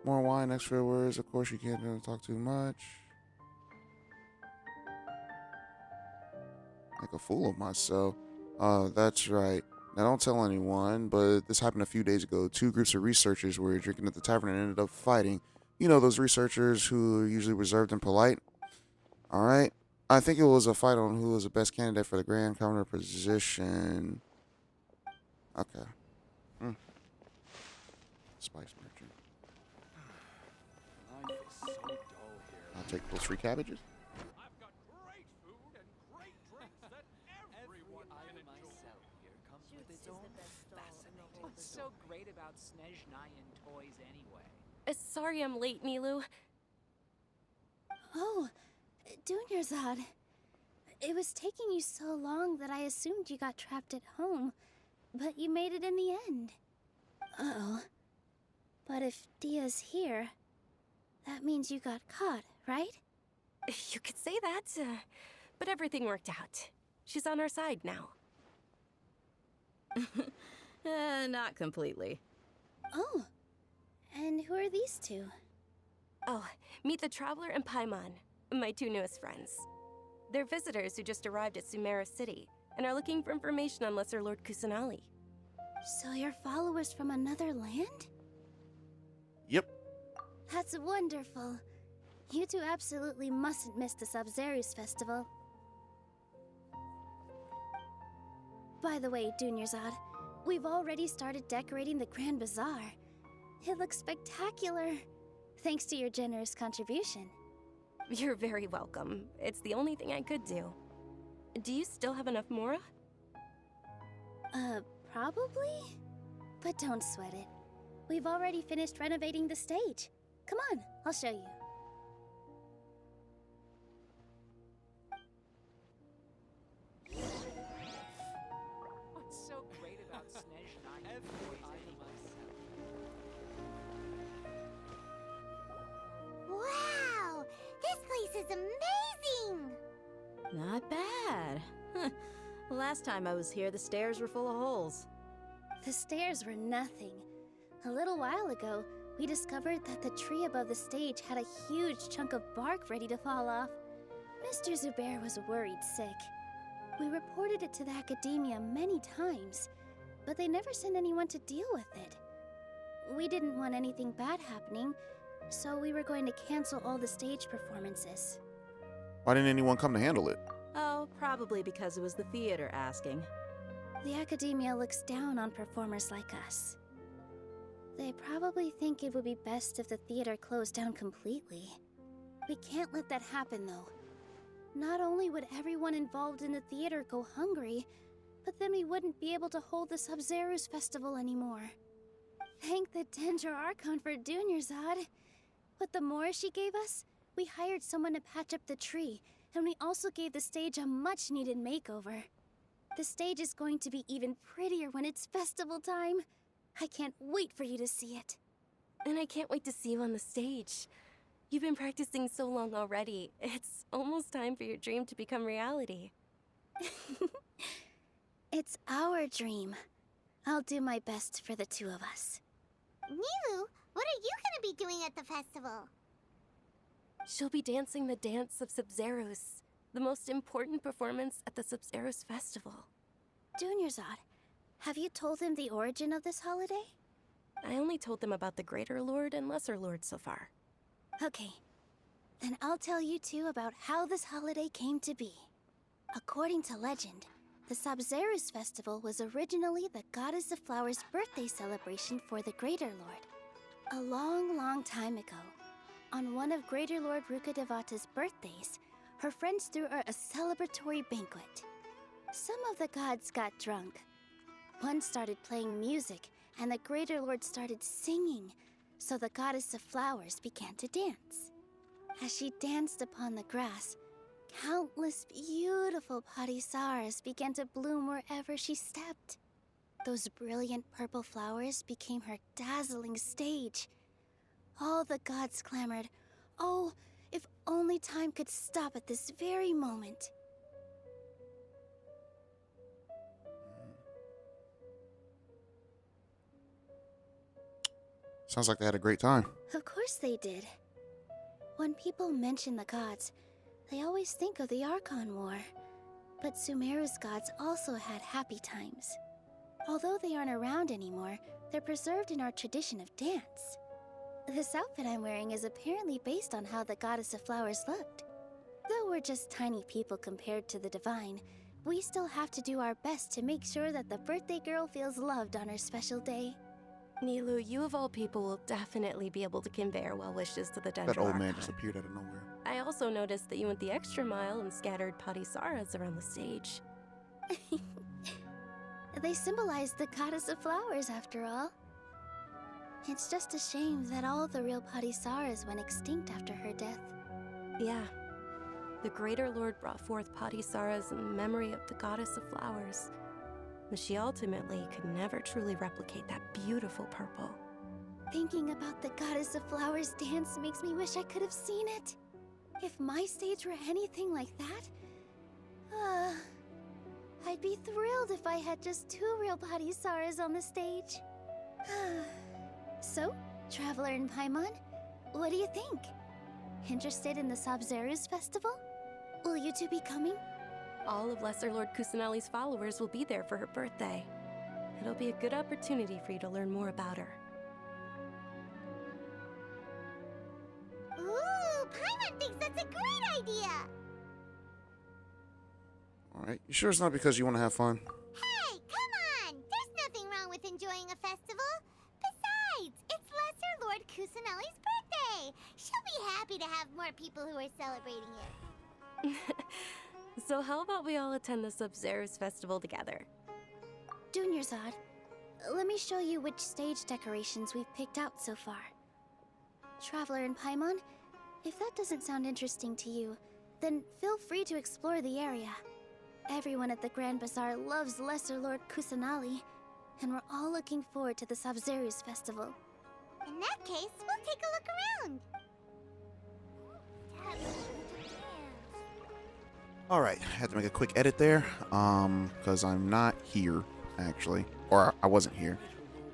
More wine, extra words. Of course, you can't talk too much. Make a fool of myself. That's right. Now, don't tell anyone, but this happened a few days ago. Two groups of researchers were drinking at the tavern and ended up fighting. You know, those researchers who are usually reserved and polite? Alright. I think it was a fight on who was the best candidate for the Grand Commoner position. Okay. Spice merchant. Life is so dull here. I'll take those free cabbages. I've got great food and great drinks that everyone can enjoy. Here comes with its own fascinating. What's so great about Snezhnayan toys anyway? Sorry I'm late, Nilu. Oh, Dunyarzad. It was taking you so long that I assumed you got trapped at home, but you made it in the end. Uh-oh. But if Dia's here, that means you got caught, right? You could say that, but everything worked out. She's on our side now. Not completely. Oh, and who are these two? Oh, meet the Traveler and Paimon, my two newest friends. They're visitors who just arrived at Sumeru City and are looking for information on Lesser Lord Kusanali. So you're followers from another land? Yep. That's wonderful. You two absolutely mustn't miss the Subzeros Festival. By the way, Dunyarzad, we've already started decorating the Grand Bazaar. It looks spectacular, thanks to your generous contribution. You're very welcome. It's the only thing I could do. Do you still have enough Mora? Probably? But don't sweat it. We've already finished renovating the stage. Come on, I'll show you. What's so great about Snezhnayan toys anyway? Wow! This place is amazing! Not bad. Last time I was here, the stairs were full of holes. The stairs were nothing. A little while ago, we discovered that the tree above the stage had a huge chunk of bark ready to fall off. Mr. Zubair was worried sick. We reported it to the academia many times, but they never sent anyone to deal with it. We didn't want anything bad happening, so we were going to cancel all the stage performances. Why didn't anyone come to handle it? Oh, probably because it was the theater asking. The academia looks down on performers like us. They probably think it would be best if the theater closed down completely. We can't let that happen, though. Not only would everyone involved in the theater go hungry, but then we wouldn't be able to hold the Subzeroes Festival anymore. Thank the Dendro Archon for Dunyarzad. With the Mora she gave us, we hired someone to patch up the tree, and we also gave the stage a much-needed makeover. The stage is going to be even prettier when it's festival time. I can't wait for you to see it. And I can't wait to see you on the stage. You've been practicing so long already. It's almost time for your dream to become reality. It's our dream. I'll do my best for the two of us. Nilu, what are you gonna be doing at the festival? She'll be dancing the dance of Subzeros, the most important performance at the Subzeros Festival. Dunyarzad, have you told him the origin of this holiday? I only told them about the Greater Lord and Lesser Lord so far. Okay, then I'll tell you two about how this holiday came to be. According to legend, the Subzeros Festival was originally the Goddess of Flowers' birthday celebration for the Greater Lord. A long, long time ago, on one of Greater Lord Rukkhadevata's birthdays, her friends threw her a celebratory banquet. Some of the gods got drunk. One started playing music, and the Greater Lord started singing, so the Goddess of Flowers began to dance. As she danced upon the grass, countless beautiful parisaras began to bloom wherever she stepped. Those brilliant purple flowers became her dazzling stage. All the gods clamored, "Oh, if only time could stop at this very moment." Sounds like they had a great time. Of course they did. When people mention the gods, they always think of the Archon War. But Sumeru's gods also had happy times. Although they aren't around anymore, they're preserved in our tradition of dance. This outfit I'm wearing is apparently based on how the Goddess of Flowers looked. Though we're just tiny people compared to the Divine, we still have to do our best to make sure that the birthday girl feels loved on her special day. Nilu, you of all people will definitely be able to convey our well wishes to the Dendro That old man Archon. just appeared out of nowhere. I also noticed that you went the extra mile and scattered parisaras around the stage. They symbolize the Goddess of Flowers, after all. It's just a shame that all the real parisaras went extinct after her death. Yeah. The Greater Lord brought forth parisaras in memory of the Goddess of Flowers. But she ultimately could never truly replicate that beautiful purple. Thinking about the Goddess of Flowers dance makes me wish I could have seen it. If my stage were anything like that, I'd be thrilled if I had just two real parisaras on the stage. So, Traveler and Paimon, what do you think? Interested in the Subzeros Festival? Will you two be coming? All of Lesser Lord Kusanali's followers will be there for her birthday. It'll be a good opportunity for you to learn more about her. Ooh, Paimon thinks that's a great idea! Alright, you sure it's not because you want to have fun? Hey, come on! There's nothing wrong with enjoying a festival. Besides, it's Lesser Lord Kusanali's birthday. She'll be happy to have more people who are celebrating it. So how about we all attend the Subzeros Festival together? Dunyarzad, let me show you which stage decorations we've picked out so far. Traveler and Paimon, if that doesn't sound interesting to you, then feel free to explore the area. Everyone at the Grand Bazaar loves Lesser Lord Kusanali, and we're all looking forward to the Subzeros Festival. In that case, we'll take a look around. All right, I had to make a quick edit there, because I'm not here actually, or I wasn't here.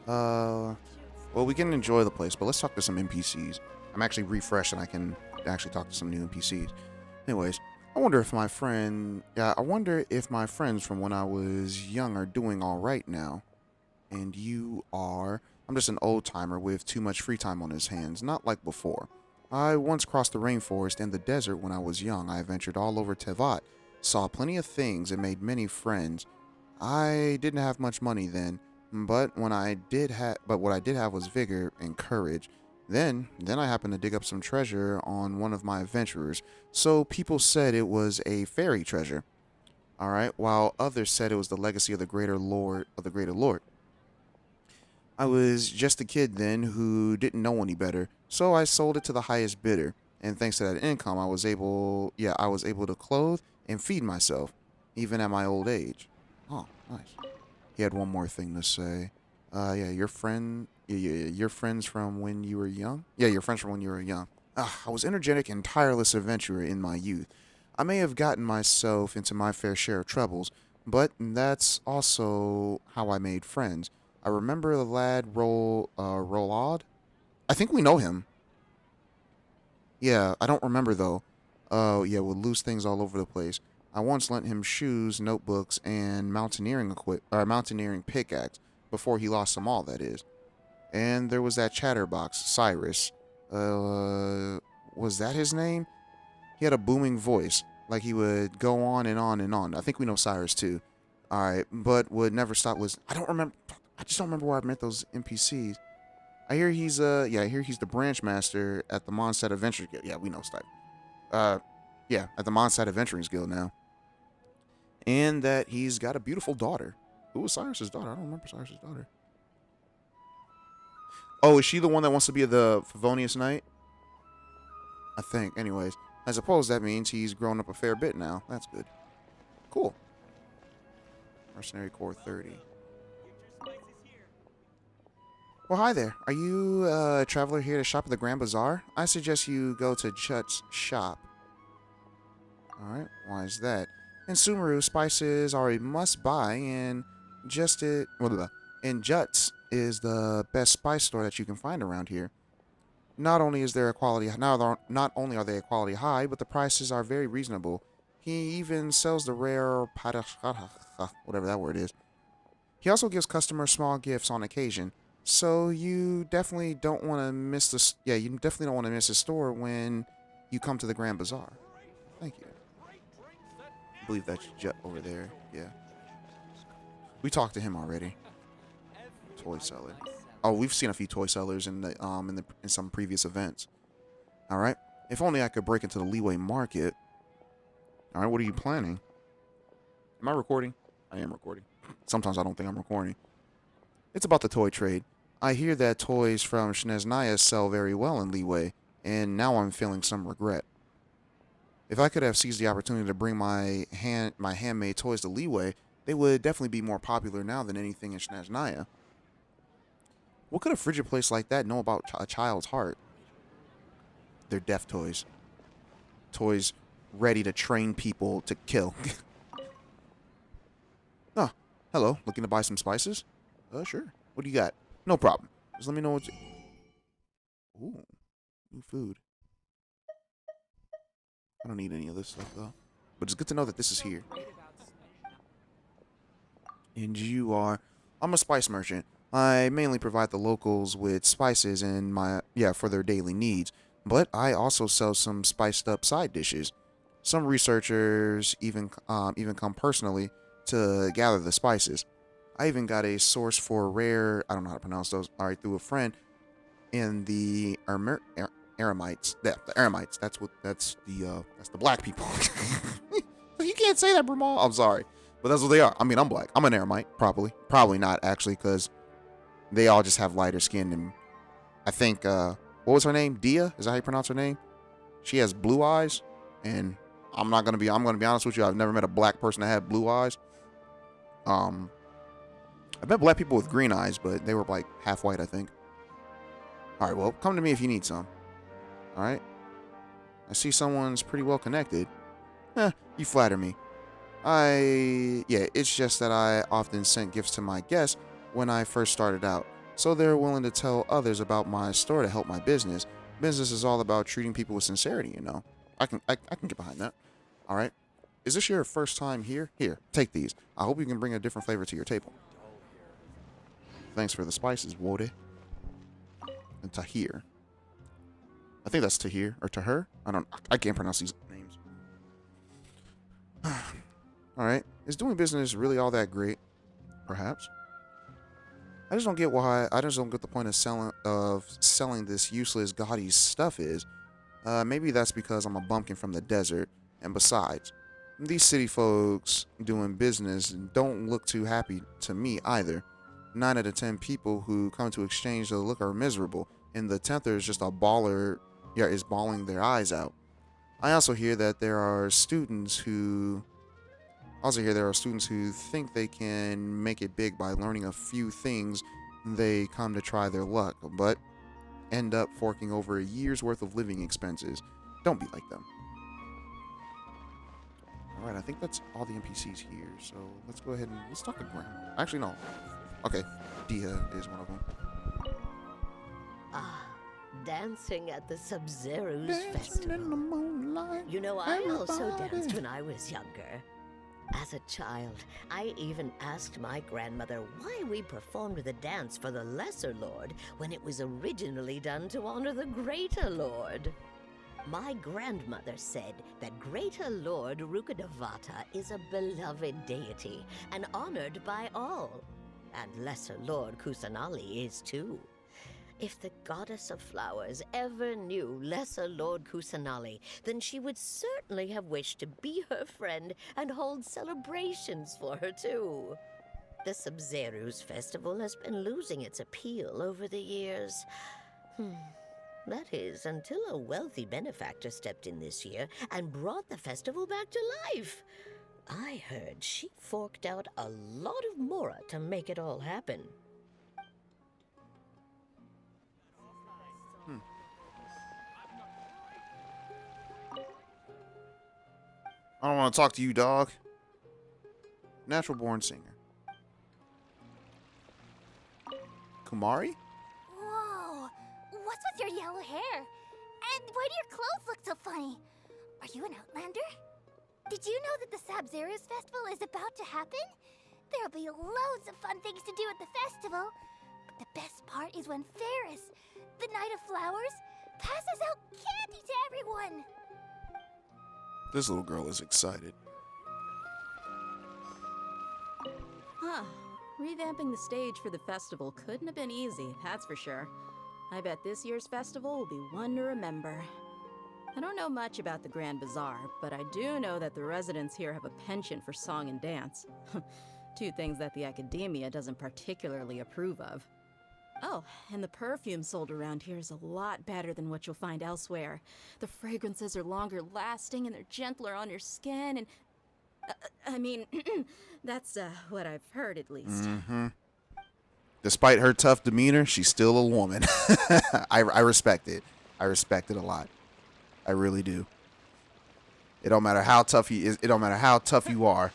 Well, we can enjoy the place, but let's talk to some NPCs. I'm actually refreshed and I can actually talk to some new NPCs. Anyways, I wonder if my friends from when I was young are doing all right now. And you are. I'm just an old timer with too much free time on his hands, not like before. I once crossed the rainforest and the desert when I was young. I ventured all over Tevat, saw plenty of things, and made many friends. I didn't have much money then, but what I did have was vigor and courage. Then I happened to dig up some treasure on one of my adventurers. So people said it was a fairy treasure. All right, while others said it was the legacy of the greater lord. I was just a kid then who didn't know any better, so I sold it to the highest bidder. And thanks to that income, I was able to clothe and feed myself, even at my old age. Oh, nice. He had one more thing to say. Your friends from when you were young? Yeah, your friends from when you were young. I was energetic and tireless adventurer in my youth. I may have gotten myself into my fair share of troubles, but that's also how I made friends. I remember the lad Rolad. I think we know him. Yeah, I don't remember though. Oh, yeah, would lose things all over the place. I once lent him shoes, notebooks, and mountaineering pickaxe before he lost them all, that is. And there was that chatterbox, Cyrus. Was that his name? He had a booming voice, like he would go on and on and on. I think we know Cyrus too. All right, but would never stop listening. I just don't remember where I met those NPCs. I hear he's the branch master at the Mondstadt Adventure Guild. Yeah, we know Stipe. At the Mondstadt Adventuring Guild now. And that he's got a beautiful daughter. Who was Cyrus's daughter? I don't remember Cyrus's daughter. Oh, is she the one that wants to be the Favonius Knight? I think. Anyways, I suppose that means he's grown up a fair bit now. That's good. Cool. Mercenary Core 30. Well, hi there. Are you a traveler here to shop at the Grand Bazaar? I suggest you go to Jut's shop. Alright, why is that? In Sumeru, spices are a must-buy, and Jut's is the best spice store that you can find around here. Not only are they a quality high, but the prices are very reasonable. He even sells the rare whatever that word is. He also gives customers small gifts on occasion. So you definitely don't want to miss the store when you come to the Grand Bazaar. Thank you. I believe that's Jut over there. Yeah. We talked to him already. Toy seller. Oh, we've seen a few toy sellers in some previous events. All right. If only I could break into the Leeway Market. All right. What are you planning? Am I recording? I am recording. Sometimes I don't think I'm recording. It's about the toy trade. I hear that toys from Snezhnaya sell very well in Leeway, and now I'm feeling some regret. If I could have seized the opportunity to bring my handmade toys to Leeway, they would definitely be more popular now than anything in Snezhnaya. What could a frigid place like that know about a child's heart? They're death toys. Toys ready to train people to kill. Oh, hello. Looking to buy some spices? Sure. What do you got? No problem. Just let me know what you... Ooh, new food. I don't need any of this stuff, though. But it's good to know that this is here. And you are... I'm a spice merchant. I mainly provide the locals with spices for their daily needs. But I also sell some spiced up side dishes. Some researchers even come personally to gather the spices. I even got a source for rare, I don't know how to pronounce those, all right, through a friend in the Eremites. Yeah, the Eremites. That's the black people. You can't say that, Bramal. I'm sorry. But that's what they are. I mean, I'm black. I'm an Eremite, probably. Probably not, actually, because they all just have lighter skin. And I think, what was her name? Dia? Is that how you pronounce her name? She has blue eyes. And I'm going to be honest with you. I've never met a black person that had blue eyes. I met black people with green eyes, but they were like half white, I think. All right, well, come to me if you need some. All right. I see someone's pretty well connected. You flatter me. Yeah, it's just that I often sent gifts to my guests when I first started out, so they're willing to tell others about my store to help my business. Business is all about treating people with sincerity, you know. I can get behind that. All right. Is this your first time here? Here, take these. I hope you can bring a different flavor to your table. Thanks for the spices, Wode. And Tahir. I think that's Tahir or Tahir. I can't pronounce these names. All right. Is doing business really all that great? Perhaps. I just don't get the point of selling this useless gaudy stuff is. Maybe that's because I'm a bumpkin from the desert, and besides, these city folks doing business don't look too happy to me either. 9 out of 10 people who come to exchange the look are miserable, and the 10th is just a baller, is bawling their eyes out. I also hear that there are students who think they can make it big by learning a few things they come to try their luck, but end up forking over a year's worth of living expenses. Don't be like them. Alright, I think that's all the NPCs here, so let's go ahead and let's talk to Grandma. Actually, no. Okay, Dia is one of them. Ah, dancing at the Subzeros Festival. In the moonlight, you know, I also danced when I was younger. As a child, I even asked my grandmother why we performed the dance for the Lesser Lord when it was originally done to honor the Greater Lord. My grandmother said that Greater Lord Rukkhadevata is a beloved deity and honored by all, and Lesser Lord Kusanali is too. If the goddess of flowers ever knew Lesser Lord Kusanali, then she would certainly have wished to be her friend and hold celebrations for her too. The Subzeros Festival has been losing its appeal over the years. That is, until a wealthy benefactor stepped in this year and brought the festival back to life. I heard she forked out a lot of mora to make it all happen. I don't want to talk to you, dog. Natural born singer. Kumari? Whoa! What's with your yellow hair? And why do your clothes look so funny? Are you an outlander? Did you know that the Subzeros Festival is about to happen? There'll be loads of fun things to do at the festival. But the best part is when Ferris, the Knight of Flowers, passes out candy to everyone. This little girl is excited. Huh. Revamping the stage for the festival couldn't have been easy, that's for sure. I bet this year's festival will be one to remember. I don't know much about the Grand Bazaar, but I do know that the residents here have a penchant for song and dance. 2 things that the academia doesn't particularly approve of. Oh, and the perfume sold around here is a lot better than what you'll find elsewhere. The fragrances are longer lasting and they're gentler on your skin and... I mean, that's what I've heard at least. Mm-hmm. Despite her tough demeanor, she's still a woman. I respect it. I respect it a lot. I really do. It don't matter how tough he is. It don't matter how tough you are.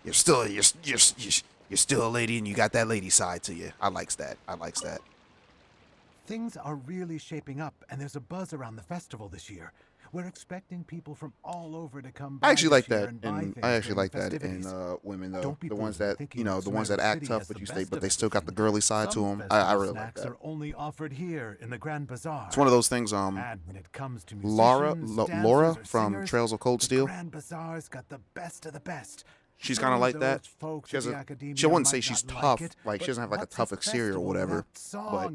You're still a lady, and you got that lady side to you. I likes that. Things are really shaping up, and there's a buzz around the festival this year. We're expecting people from all over to come by. I actually like that, and I actually like that in women though. The ones that the ones that act tough, but they still got the girly side to them. I really like that. Are only offered here in the Grand Bazaar. It's one of those things. And when it comes to Laura dancers, or from singers, Trails of Cold Steel. The Grand Bazaar's got the best of the best. She's kind of like that. She wouldn't say she's tough, like she doesn't have like a tough exterior or whatever. But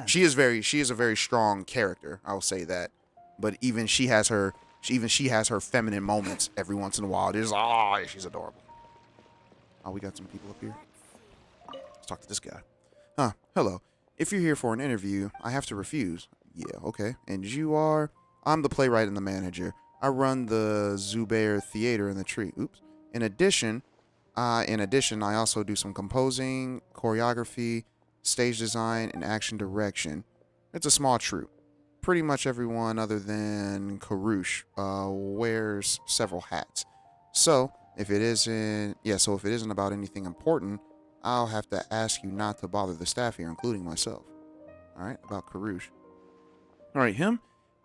she is a very strong character. I'll say that. But even she has her feminine moments every once in a while. She's adorable. Oh, we got some people up here. Let's talk to this guy. Hello. If you're here for an interview, I have to refuse. Yeah, okay. And you are? I'm the playwright and the manager. I run the Zubair Theater in the Tree. Oops. In addition, I also do some composing, choreography, stage design, and action direction. It's a small troupe. pretty much everyone other than Karush wears several hats. So if it isn't about anything important, I'll have to ask you not to bother the staff here, including myself. All right, about Karush. All right, him.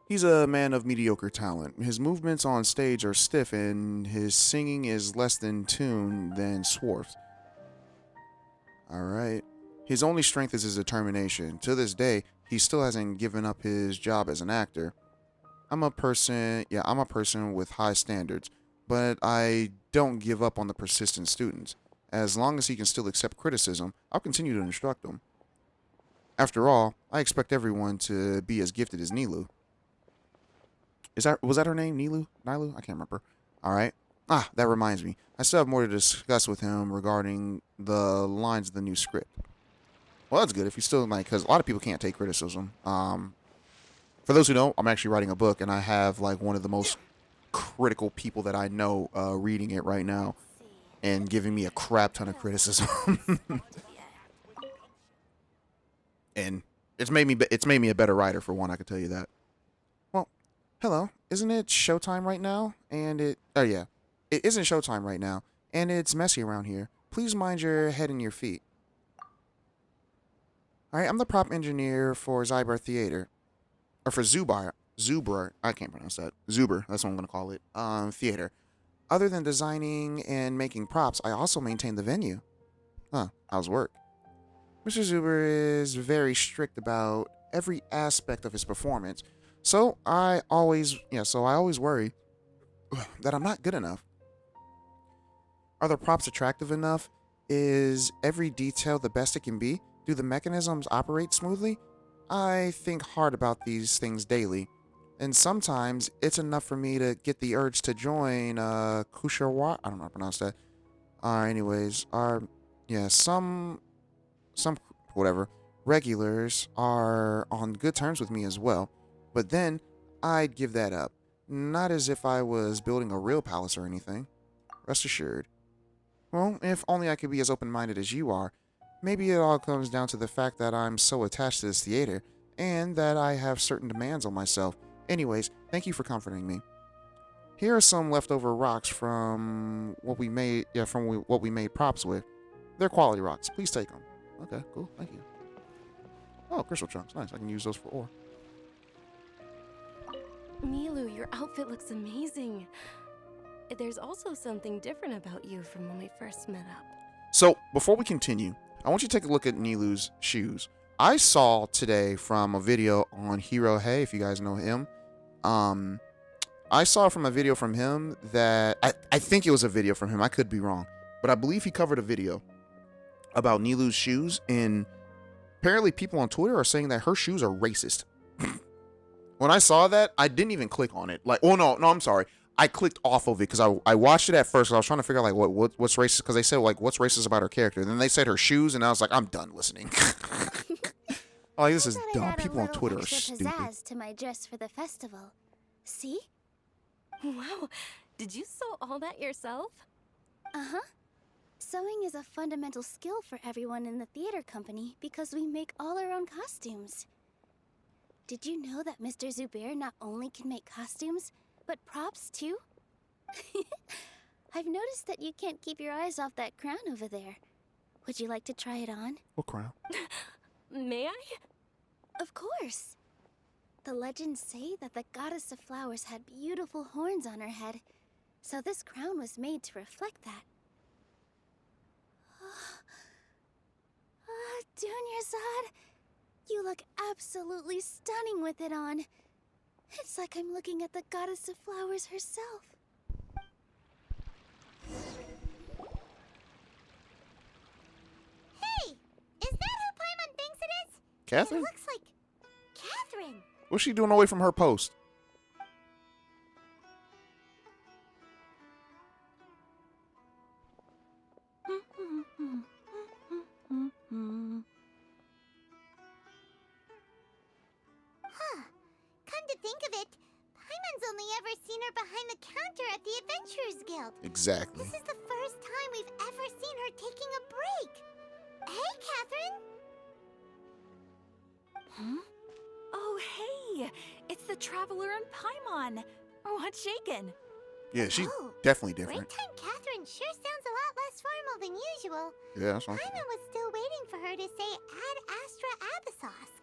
He's a man of mediocre talent. His movements on stage are stiff, and his singing is less in tune than Swarf's. All right. His only strength is his determination. To this day, he still hasn't given up his job as an actor. I'm a person with high standards, but I don't give up on the persistent students. As long as he can still accept criticism, I'll continue to instruct him. After all, I expect everyone to be as gifted as Nilu. Was that her name? Nilu? I can't remember. All right. That reminds me. I still have more to discuss with him regarding the lines of the new script. Well, that's good if he's still because a lot of people can't take criticism. For those who know, I'm actually writing a book, and I have one of the most critical people that I know reading it right now and giving me a crap ton of criticism. And it's made me a better writer, for one, I can tell you that. Well, hello. Isn't it showtime right now? It isn't showtime right now, and it's messy around here. Please mind your head and your feet. Alright, I'm the prop engineer for Zybar Theater. Or for Zuber, I can't pronounce that. Zuber, that's what I'm going to call it. Theater. Other than designing and making props, I also maintain the venue. How's work? Mr. Zuber is very strict about every aspect of his performance. So I always worry that I'm not good enough. Are the props attractive enough? Is every detail the best it can be? Do the mechanisms operate smoothly? I think hard about these things daily, and sometimes it's enough for me to get the urge to join Kusharwa. I don't know how to pronounce that. Some regulars are on good terms with me as well, but then I'd give that up. Not as if I was building a real palace or anything. Rest assured. Well, if only I could be as open-minded as you are. Maybe it all comes down to the fact that I'm so attached to this theater, and that I have certain demands on myself. Anyways, thank you for comforting me. Here are some leftover rocks from what we made props with. They're quality rocks. Please take them. Okay, cool. Thank you. Oh, crystal chunks. Nice. I can use those for ore. Milu, your outfit looks amazing. There's also something different about you from when we first met up. So, before we continue, I want you to take a look at Nilu's shoes. I saw today from a video on Hero Hey, if you guys know him. I saw from a video from him that I think it was a video from him. I could be wrong, but I believe he covered a video about Nilu's shoes, and apparently people on Twitter are saying that her shoes are racist. When I saw that, I didn't even click on it. I'm sorry. I clicked off of it because I watched it at first. I was trying to figure out what's racist, because they said what's racist about her character. And then they said her shoes, and I was like, I'm done listening. This is dumb. People on Twitter are stupid. Pizzazz to my dress for the festival. See? Wow, did you sew all that yourself? Uh-huh. Sewing is a fundamental skill for everyone in the theater company because we make all our own costumes. Did you know that Mr. Zubair not only can make costumes, but props too? I've noticed that you can't keep your eyes off that crown over there. Would you like to try it on? What crown? May I? Of course. The legends say that the goddess of flowers had beautiful horns on her head, so this crown was made to reflect that. Dunyarzad, you look absolutely stunning with it on. It's like I'm looking at the goddess of flowers herself. Hey! Is that who Paimon thinks it is? Catherine? It looks like Catherine. What's she doing away from her post? Come to think of it, Paimon's only ever seen her behind the counter at the Adventurers Guild. Exactly. This is the first time we've ever seen her taking a break. Hey, Catherine! Oh, hey! It's the Traveler and Paimon! What's shaken? Yeah, she's Oh, definitely different. Break time Catherine sure sounds a lot less formal than usual. Yeah, that's what I'm saying. Paimon was still waiting for her to say Ad Astra Abyssosk.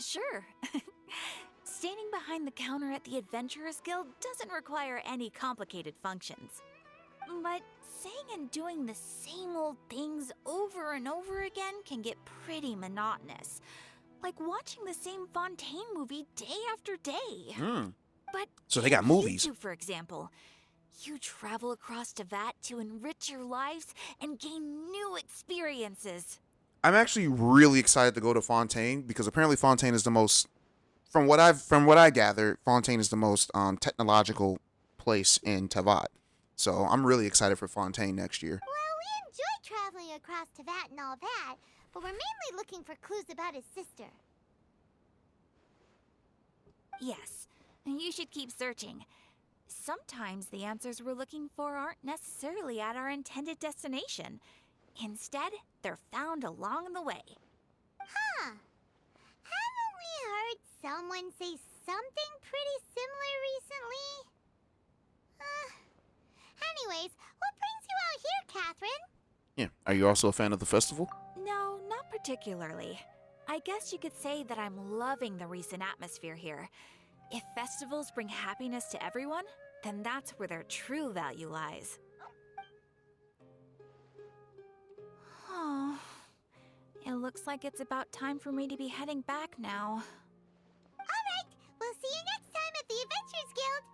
Sure. Standing behind the counter at the Adventurers Guild doesn't require any complicated functions. But saying and doing the same old things over and over again can get pretty monotonous. Like watching the same Fontaine movie day after day. But So they got movies. You two, for example, you travel across Teyvat to enrich your lives and gain new experiences. I'm actually really excited to go to Fontaine because apparently Fontaine is the most, from what I gather, Fontaine is the most technological place in Teyvat. So I'm really excited for Fontaine next year. Well, we enjoy traveling across Teyvat and all that, but we're mainly looking for clues about his sister. Yes, you should keep searching. Sometimes the answers we're looking for aren't necessarily at our intended destination. Instead, they're found along the way. Huh. Haven't we heard someone say something pretty similar recently? Anyways, what brings you out here, Catherine? Yeah. Are you also a fan of the festival? No, not particularly. I guess you could say that I'm loving the recent atmosphere here. If festivals bring happiness to everyone, then that's where their true value lies. Oh, it looks like it's about time for me to be heading back now. Alright, we'll see you next time at the Adventurers Guild.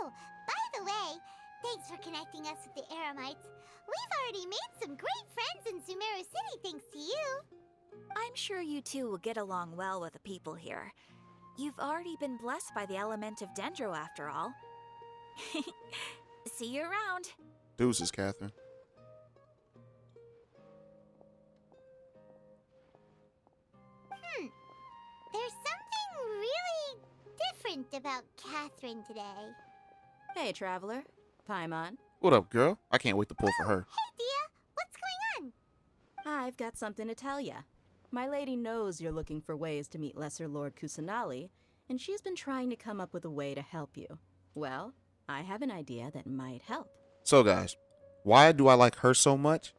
Oh, by the way, thanks for connecting us with the Eremites. We've already made some great friends in Sumeru City thanks to you. I'm sure you two will get along well with the people here. You've already been blessed by the element of Dendro after all. See you around. Deuces, Catherine. There's something really different about Catherine today. Hey, Traveler. Paimon. What up, girl? I can't wait to pull for her. Hey, Dia, what's going on? I've got something to tell ya. My lady knows you're looking for ways to meet Lesser Lord Kusanali, and she's been trying to come up with a way to help you. Well, I have an idea that might help. So, guys, why do I like her so much?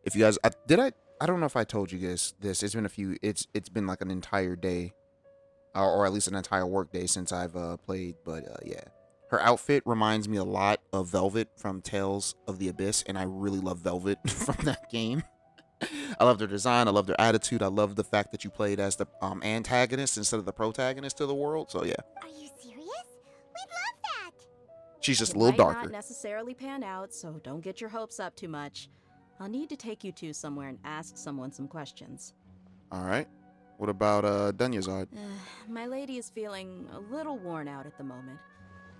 If you guys, I don't know if I told you guys this. It's been like an entire day, or at least an entire work day since I've played. But yeah, her outfit reminds me a lot of Velvet from Tales of the Abyss, and I really love Velvet from that game. I love their design. I love their attitude. I love the fact that you played as the antagonist instead of the protagonist to the world. So yeah. Are you serious? We'd love that. She's just It a little might darker. not necessarily pan out, so don't get your hopes up too much. I'll need to take you two somewhere and ask someone some questions. All right. What about Dunyazad? My lady is feeling a little worn out at the moment.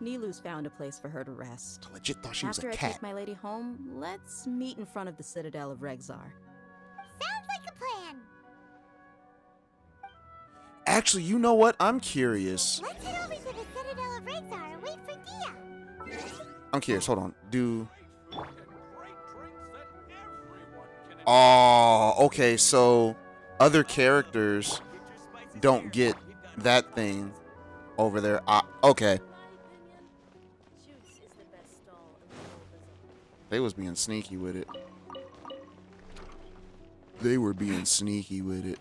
Nilu's found a place for her to rest. I legit thought she was a After I cat. take my lady home, let's meet in front of the Citadel of Regzar. Sounds like a plan. Actually, you know what? I'm curious. Let's head over to the Citadel of Regzar and wait for Dia. I'm curious. Hold on. Oh, okay. So other characters don't get that thing over there. Okay. They was being sneaky with it. They were being sneaky with it.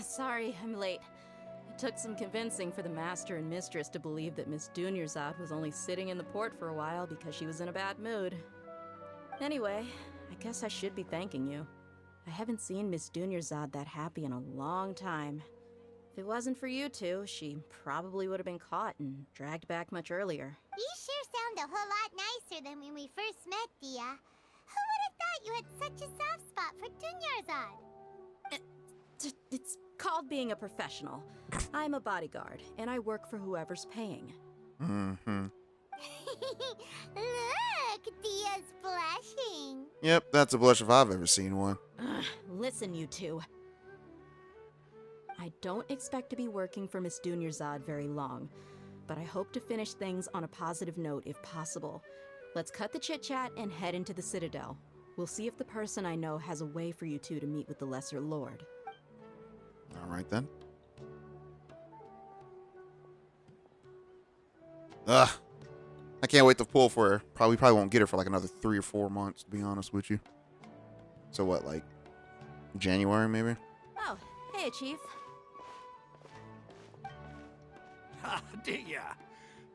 Sorry, I'm late. It took some convincing for the master and mistress to believe that Miss Dunyarzad was only sitting in the port for a while because she was in a bad mood. Anyway, I guess I should be thanking you. I haven't seen Miss Dunyarzad that happy in a long time. If it wasn't for you two, she probably would have been caught and dragged back much earlier. You sure sound a whole lot nicer than when we first met, Dia. Who would have thought you had such a soft spot for Dunyarzad? It's called being a professional. I'm a bodyguard, and I work for whoever's paying. Mm-hmm. Look, Dia's blushing. Yep, that's a blush if I've ever seen one. Listen, you two. I don't expect to be working for Miss Dunyarzad very long, but I hope to finish things on a positive note if possible. Let's cut the chit-chat and head into the Citadel. We'll see if the person I know has a way for you two to meet with the Lesser Lord. All right, then. Ugh. I can't wait to pull for her. Probably won't get her for like another 3 or 4 months, to be honest with you. So what, like January maybe? Oh, hey, Chief. Ah, Dia.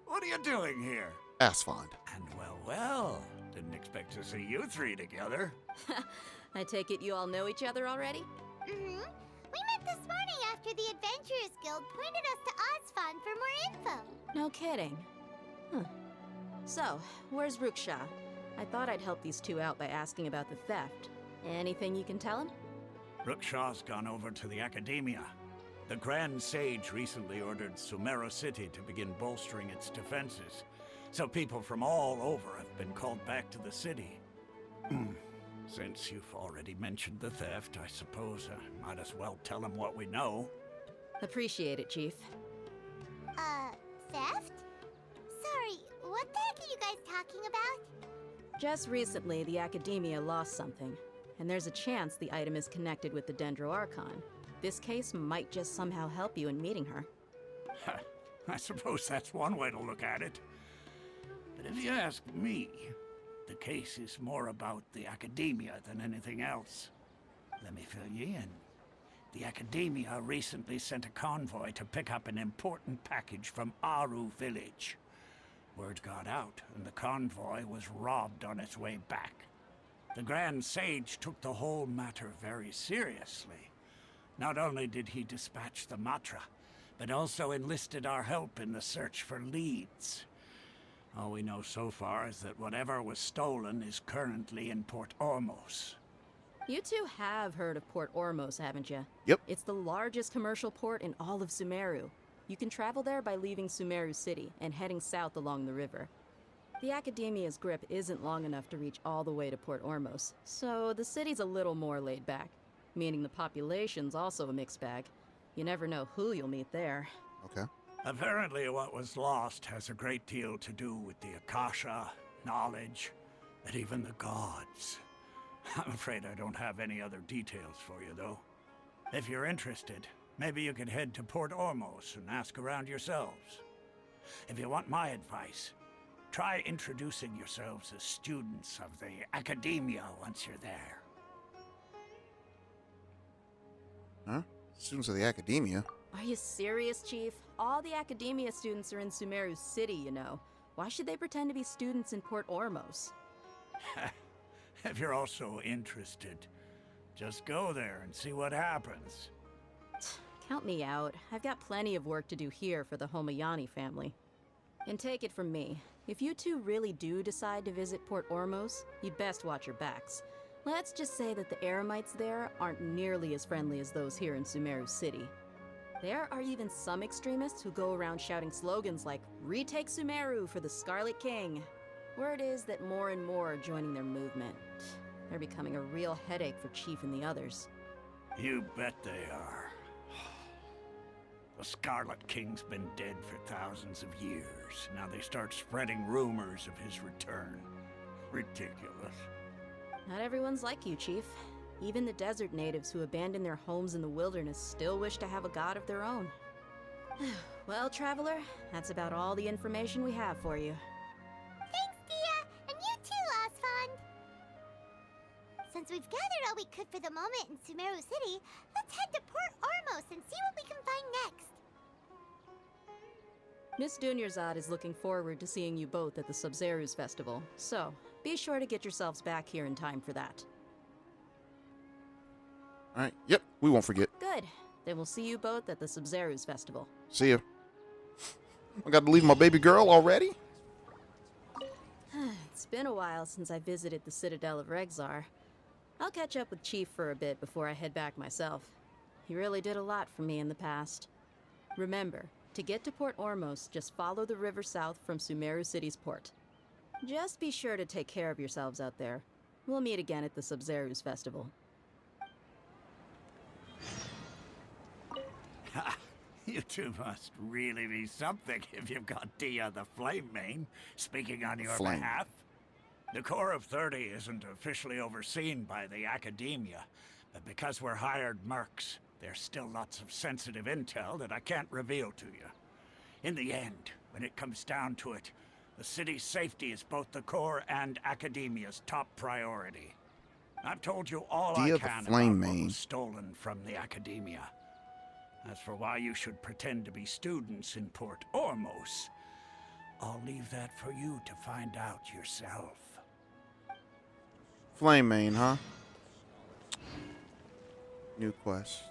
What are you doing here? Asfond. And well, didn't expect to see you three together. I take it you all know each other already? Mm-hmm. We met this morning after the Adventurers Guild pointed us to Ozfond for more info. No kidding. Huh. So, where's Ruksha? I thought I'd help these two out by asking about the theft. Anything you can tell him? Rukshaw's gone over to the Academia. The Grand Sage recently ordered Sumeru City to begin bolstering its defenses, so people from all over have been called back to the city. Since you've already mentioned the theft, I suppose I might as well tell him what we know. Appreciate it, Chief. Theft? Sorry, what the heck are you guys talking about? Just recently, the Academia lost something, and there's a chance the item is connected with the Dendro Archon. This case might just somehow help you in meeting her. I suppose that's one way to look at it. But if you ask me, the case is more about the Academia than anything else. Let me fill you in. The Academia recently sent a convoy to pick up an important package from Aru village. Word got out, and the convoy was robbed on its way back. The Grand Sage took the whole matter very seriously. Not only did he dispatch the Matra, but also enlisted our help in the search for leads. All we know so far is that whatever was stolen is currently in Port Ormos. You two have heard of Port Ormos, haven't you? Yep. It's the largest commercial port in all of Sumeru. You can travel there by leaving Sumeru City and heading south along the river. The Academia's grip isn't long enough to reach all the way to Port Ormos, so the city's a little more laid back, meaning the population's also a mixed bag. You never know who you'll meet there. Okay. Apparently what was lost has a great deal to do with the Akasha, knowledge, and even the gods. I'm afraid I don't have any other details for you, though. If you're interested, maybe you could head to Port Ormos and ask around yourselves. If you want my advice, try introducing yourselves as students of the Academia once you're there. Huh? Students of the Academia? Are you serious, Chief? All the Academia students are in Sumeru City, you know. Why should they pretend to be students in Port Ormos? If you're also interested, just go there and see what happens. Count me out. I've got plenty of work to do here for the Homayani family. And take it from me, if you two really do decide to visit Port Ormos, you'd best watch your backs. Let's just say that the Eremites there aren't nearly as friendly as those here in Sumeru City. There are even some extremists who go around shouting slogans like, "Retake Sumeru for the Scarlet King." Word is that more and more are joining their movement. They're becoming a real headache for Chief and the others. You bet they are. The Scarlet King's been dead for thousands of years. Now they start spreading rumors of his return. Ridiculous. Not everyone's like you, Chief. Even the desert natives who abandoned their homes in the wilderness still wish to have a god of their own. Well, Traveler, that's about all the information we have for you. Thanks, Dia! And you too, Ozfond! Since we've gathered all we could for the moment in Sumeru City, let's head to Port Ormos and see what we can find next. Miss Dunyarzad is looking forward to seeing you both at the Subzeros Festival, so be sure to get yourselves back here in time for that. Alright, yep, we won't forget. Good. Then we'll see you both at the Subzeros Festival. See ya. I got to leave my baby girl already? It's been a while since I visited the Citadel of Regzar. I'll catch up with Chief for a bit before I head back myself. He really did a lot for me in the past. Remember, to get to Port Ormos, just follow the river south from Sumeru City's port. Just be sure to take care of yourselves out there. We'll meet again at the Subzeros Festival. You two must really be something if you've got Dia the Flame Mane speaking on your Flame. behalf. The Corps of 30 isn't officially overseen by the Academia, but because we're hired mercs, there's still lots of sensitive intel that I can't reveal to you. In the end, when it comes down to it, the city's safety is both the Corps and Academia's top priority. I've told you all Dia I the can Flame about what Mane. was stolen from the Academia. As for why you should pretend to be students in Port Ormos, I'll leave that for you to find out yourself. Flame Mane, huh? New quest.